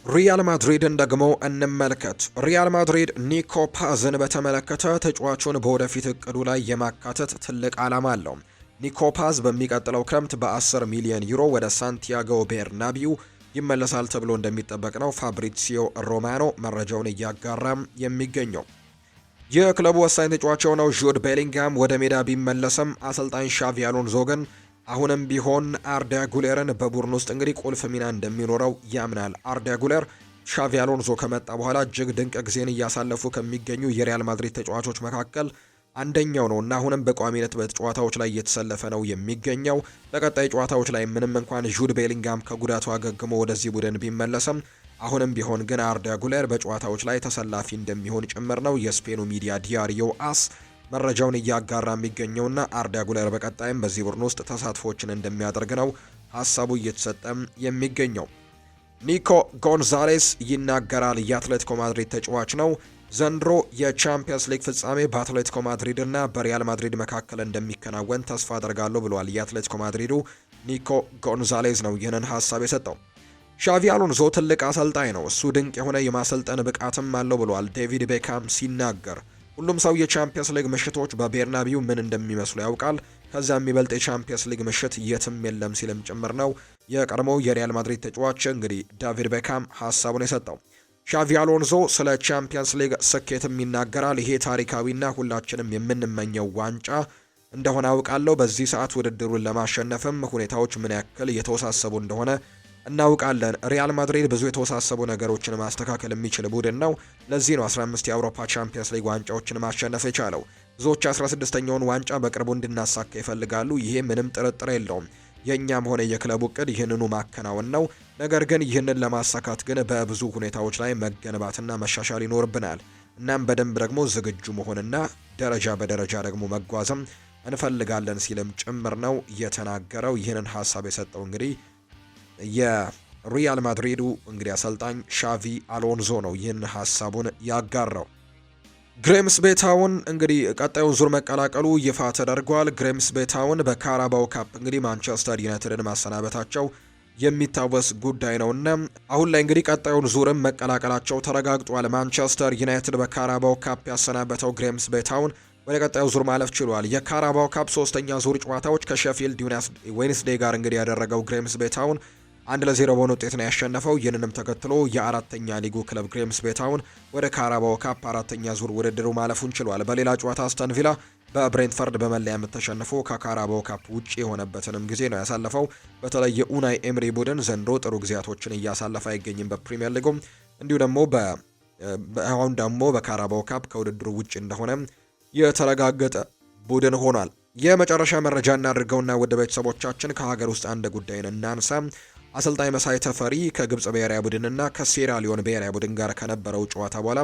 ሪያል ማድሪድን ደግሞ እንመልከት። ሪያል ማድሪድ ኒኮ ፓዝን በተመለከተ ተጫዋቹን በወደፊት እቅዱ ላይ የማካተት ትልቅ ዓላማ አለው። ኒኮ ፓዝ በሚቀጥለው ክረምት በ10 ሚሊዮን ዩሮ ወደ ሳንቲያጎ ቤርናቢው ይመለሳል ተብሎ እንደሚጠበቅ ነው ፋብሪሲዮ ሮማኖ መረጃውን እያጋራም የሚገኘው። የክለቡ ወሳኝ ተጫዋች የሆነው ጁድ ቤሊንጋም ወደ ሜዳ ቢመለስም አሰልጣኝ ሻቪ አሎንዞ ግን አሁንም ቢሆን አርዳ ጉሌርን በቡድን ውስጥ እንግዲህ ቁልፍ ሚና እንደሚኖረው ያምናል። አርዳ ጉሌር ሻቪ አሎንዞ ከመጣ በኋላ እጅግ ድንቅ ጊዜን እያሳለፉ ከሚገኙ የሪያል ማድሪድ ተጫዋቾች መካከል አንደኛው ነው እና አሁንም በቋሚነት በጨዋታዎች ላይ እየተሰለፈ ነው የሚገኘው። በቀጣይ ጨዋታዎች ላይ ምንም እንኳን ጁድ ቤሊንጋም ከጉዳቱ አገግሞ ወደዚህ ቡድን ቢመለስም አሁንም ቢሆን ግን አርዳ ጉሌር በጨዋታዎች ላይ ተሰላፊ እንደሚሆን ጭምር ነው የስፔኑ ሚዲያ ዲያሪዮ አስ መረጃውን እያጋራ የሚገኘውና አርዳ ጉሌር በቀጣይም በዚህ ቡድን ውስጥ ተሳትፎችን እንደሚያደርግ ነው ሀሳቡ እየተሰጠም የሚገኘው። ኒኮ ጎንዛሌስ ይናገራል። የአትሌቲኮ ማድሪድ ተጫዋች ነው። ዘንድሮ የቻምፒየንስ ሊግ ፍጻሜ በአትሌቲኮ ማድሪድ እና በሪያል ማድሪድ መካከል እንደሚከናወን ተስፋ አደርጋለሁ ብሏል። የአትሌቲኮ ማድሪዱ ኒኮ ጎንዛሌዝ ነው ይህንን ሀሳብ የሰጠው። ሻቪ አሎንዞ ትልቅ አሰልጣኝ ነው፣ እሱ ድንቅ የሆነ የማሰልጠን ብቃትም አለው ብሏል ዴቪድ ቤካም ሲናገር። ሁሉም ሰው የቻምፒየንስ ሊግ ምሽቶች በቤርናቢው ምን እንደሚመስሉ ያውቃል። ከዛ የሚበልጥ የቻምፒየንስ ሊግ ምሽት የትም የለም ሲልም ጭምር ነው የቀድሞው የሪያል ማድሪድ ተጫዋች እንግዲህ ዴቪድ ቤካም ሀሳቡን የሰጠው። ሻቪ አሎንዞ ስለ ቻምፒየንስ ሊግ ስኬትም ይናገራል። ይሄ ታሪካዊና ሁላችንም የምንመኘው ዋንጫ እንደሆነ አውቃለሁ። በዚህ ሰዓት ውድድሩን ለማሸነፍም ሁኔታዎች ምን ያክል የተወሳሰቡ እንደሆነ እናውቃለን። ሪያል ማድሪድ ብዙ የተወሳሰቡ ነገሮችን ማስተካከል የሚችል ቡድን ነው። ለዚህ ነው 15 የአውሮፓ ቻምፒየንስ ሊግ ዋንጫዎችን ማሸነፍ የቻለው። ብዙዎች 16ኛውን ዋንጫ በቅርቡ እንድናሳካ ይፈልጋሉ። ይሄ ምንም ጥርጥር የለውም። የእኛም ሆነ የክለቡ እቅድ ይህንኑ ማከናወን ነው። ነገር ግን ይህንን ለማሳካት ግን በብዙ ሁኔታዎች ላይ መገንባትና መሻሻል ይኖርብናል። እናም በደንብ ደግሞ ዝግጁ መሆንና ደረጃ በደረጃ ደግሞ መጓዝም እንፈልጋለን ሲልም ጭምር ነው የተናገረው። ይህንን ሀሳብ የሰጠው እንግዲህ የሪያል ማድሪዱ እንግዲህ አሰልጣኝ ሻቪ አሎንዞ ነው ይህን ሀሳቡን ያጋራው። ግሬምስ ቤታውን እንግዲህ ቀጣዩን ዙር መቀላቀሉ ይፋ ተደርጓል። ግሬምስ ቤታውን በካራባው ካፕ እንግዲህ ማንቸስተር ዩናይትድን ማሰናበታቸው የሚታወስ ጉዳይ ነውና አሁን ላይ እንግዲህ ቀጣዩን ዙርም መቀላቀላቸው ተረጋግጧል። ማንቸስተር ዩናይትድ በካራባው ካፕ ያሰናበተው ግሬምስ ቤታውን ወደ ቀጣዩ ዙር ማለፍ ችሏል። የካራባው ካፕ ሶስተኛ ዙር ጨዋታዎች ከሼፊልድ ዌድነስዴይ ጋር እንግዲህ ያደረገው ግሬምስ ቤታውን 1-0 በሆነ ውጤት ነው ያሸነፈው። ይህንንም ተከትሎ የአራተኛ ሊጉ ክለብ ግሬምስ ቤታውን ወደ ካራባው ካፕ አራተኛ ዙር ውድድሩ ማለፉን ችሏል። በሌላ ጨዋታ አስተን ቪላ በብሬንትፈርድ በመለያ የምትተሸንፎ ከካራባው ካፕ ውጪ የሆነበትንም ጊዜ ነው ያሳለፈው። በተለይ የኡናይ ኤምሪ ቡድን ዘንድሮ ጥሩ ጊዜያቶችን እያሳለፈ አይገኝም በፕሪሚየር ሊጉም። እንዲሁ ደግሞ አሁን ደግሞ በካራባው ካፕ ከውድድሩ ውጪ እንደሆነ የተረጋገጠ ቡድን ሆኗል። የመጨረሻ መረጃ እናድርገውና ወደ ቤተሰቦቻችን ከሀገር ውስጥ አንድ ጉዳይን እናንሳ። አሰልጣኝ መሳይ ተፈሪ ከግብጽ ብሔራዊ ቡድንና ከሴራሊዮን ብሔራዊ ቡድን ጋር ከነበረው ጨዋታ በኋላ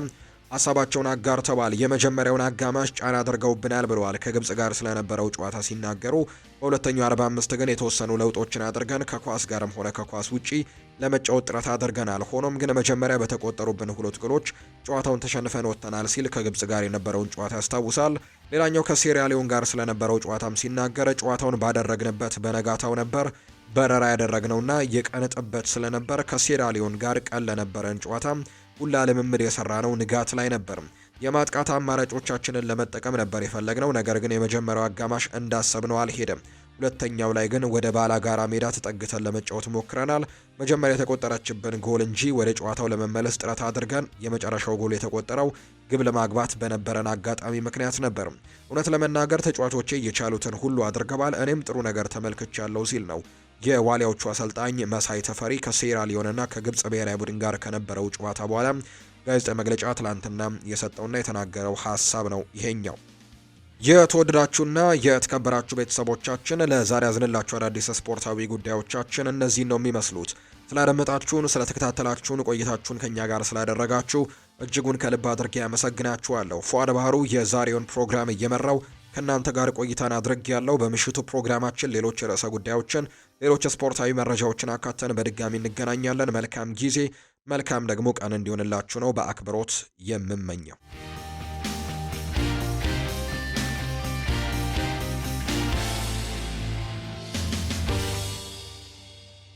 ሀሳባቸውን አጋርተዋል። የመጀመሪያውን አጋማሽ ጫና አድርገውብናል ብለዋል። ከግብጽ ጋር ስለነበረው ጨዋታ ሲናገሩ በሁለተኛው 45 ግን የተወሰኑ ለውጦችን አድርገን ከኳስ ጋርም ሆነ ከኳስ ውጪ ለመጫወት ጥረት አድርገናል። ሆኖም ግን መጀመሪያ በተቆጠሩብን ሁለት ጎሎች ጨዋታውን ተሸንፈን ወጥተናል ሲል ከግብጽ ጋር የነበረውን ጨዋታ ያስታውሳል። ሌላኛው ከሴራሊዮን ጋር ስለነበረው ጨዋታም ሲናገር ጨዋታውን ባደረግንበት በነጋታው ነበር በረራ ያደረግነውና የቀን ጥበት ስለነበር ከሴራሊዮን ጋር ቀን ለነበረን ጨዋታ ሁላ ልምምድ የሰራነው ንጋት ላይ ነበር። የማጥቃት አማራጮቻችንን ለመጠቀም ነበር የፈለግነው፣ ነገር ግን የመጀመሪያው አጋማሽ እንዳሰብነው አልሄደም። ሁለተኛው ላይ ግን ወደ ባላጋራ ሜዳ ተጠግተን ለመጫወት ሞክረናል። መጀመሪያ የተቆጠረችብን ጎል እንጂ ወደ ጨዋታው ለመመለስ ጥረት አድርገን የመጨረሻው ጎል የተቆጠረው ግብ ለማግባት በነበረን አጋጣሚ ምክንያት ነበር። እውነት ለመናገር ተጫዋቾቼ የቻሉትን ሁሉ አድርገዋል። እኔም ጥሩ ነገር ተመልክቻለሁ ሲል ነው የዋሊያዎቹ አሰልጣኝ መሳይ ተፈሪ ከሴራሊዮንና ከግብጽ ብሔራዊ ቡድን ጋር ከነበረው ጨዋታ በኋላ ጋዜጣዊ መግለጫ ትላንትና የሰጠውና የተናገረው ሀሳብ ነው ይሄኛው። የተወደዳችሁና የተከበራችሁ ቤተሰቦቻችን ለዛሬ ያዝንላችሁ አዳዲስ ስፖርታዊ ጉዳዮቻችን እነዚህን ነው የሚመስሉት። ስላደመጣችሁን፣ ስለተከታተላችሁን፣ ቆይታችሁን ከኛ ጋር ስላደረጋችሁ እጅጉን ከልብ አድርጌ ያመሰግናችኋለሁ። ፏድ ባህሩ የዛሬውን ፕሮግራም እየመራው ከእናንተ ጋር ቆይታን አድርግ ያለው። በምሽቱ ፕሮግራማችን ሌሎች ርዕሰ ጉዳዮችን፣ ሌሎች ስፖርታዊ መረጃዎችን አካተን በድጋሚ እንገናኛለን። መልካም ጊዜ፣ መልካም ደግሞ ቀን እንዲሆንላችሁ ነው በአክብሮት የምመኘው።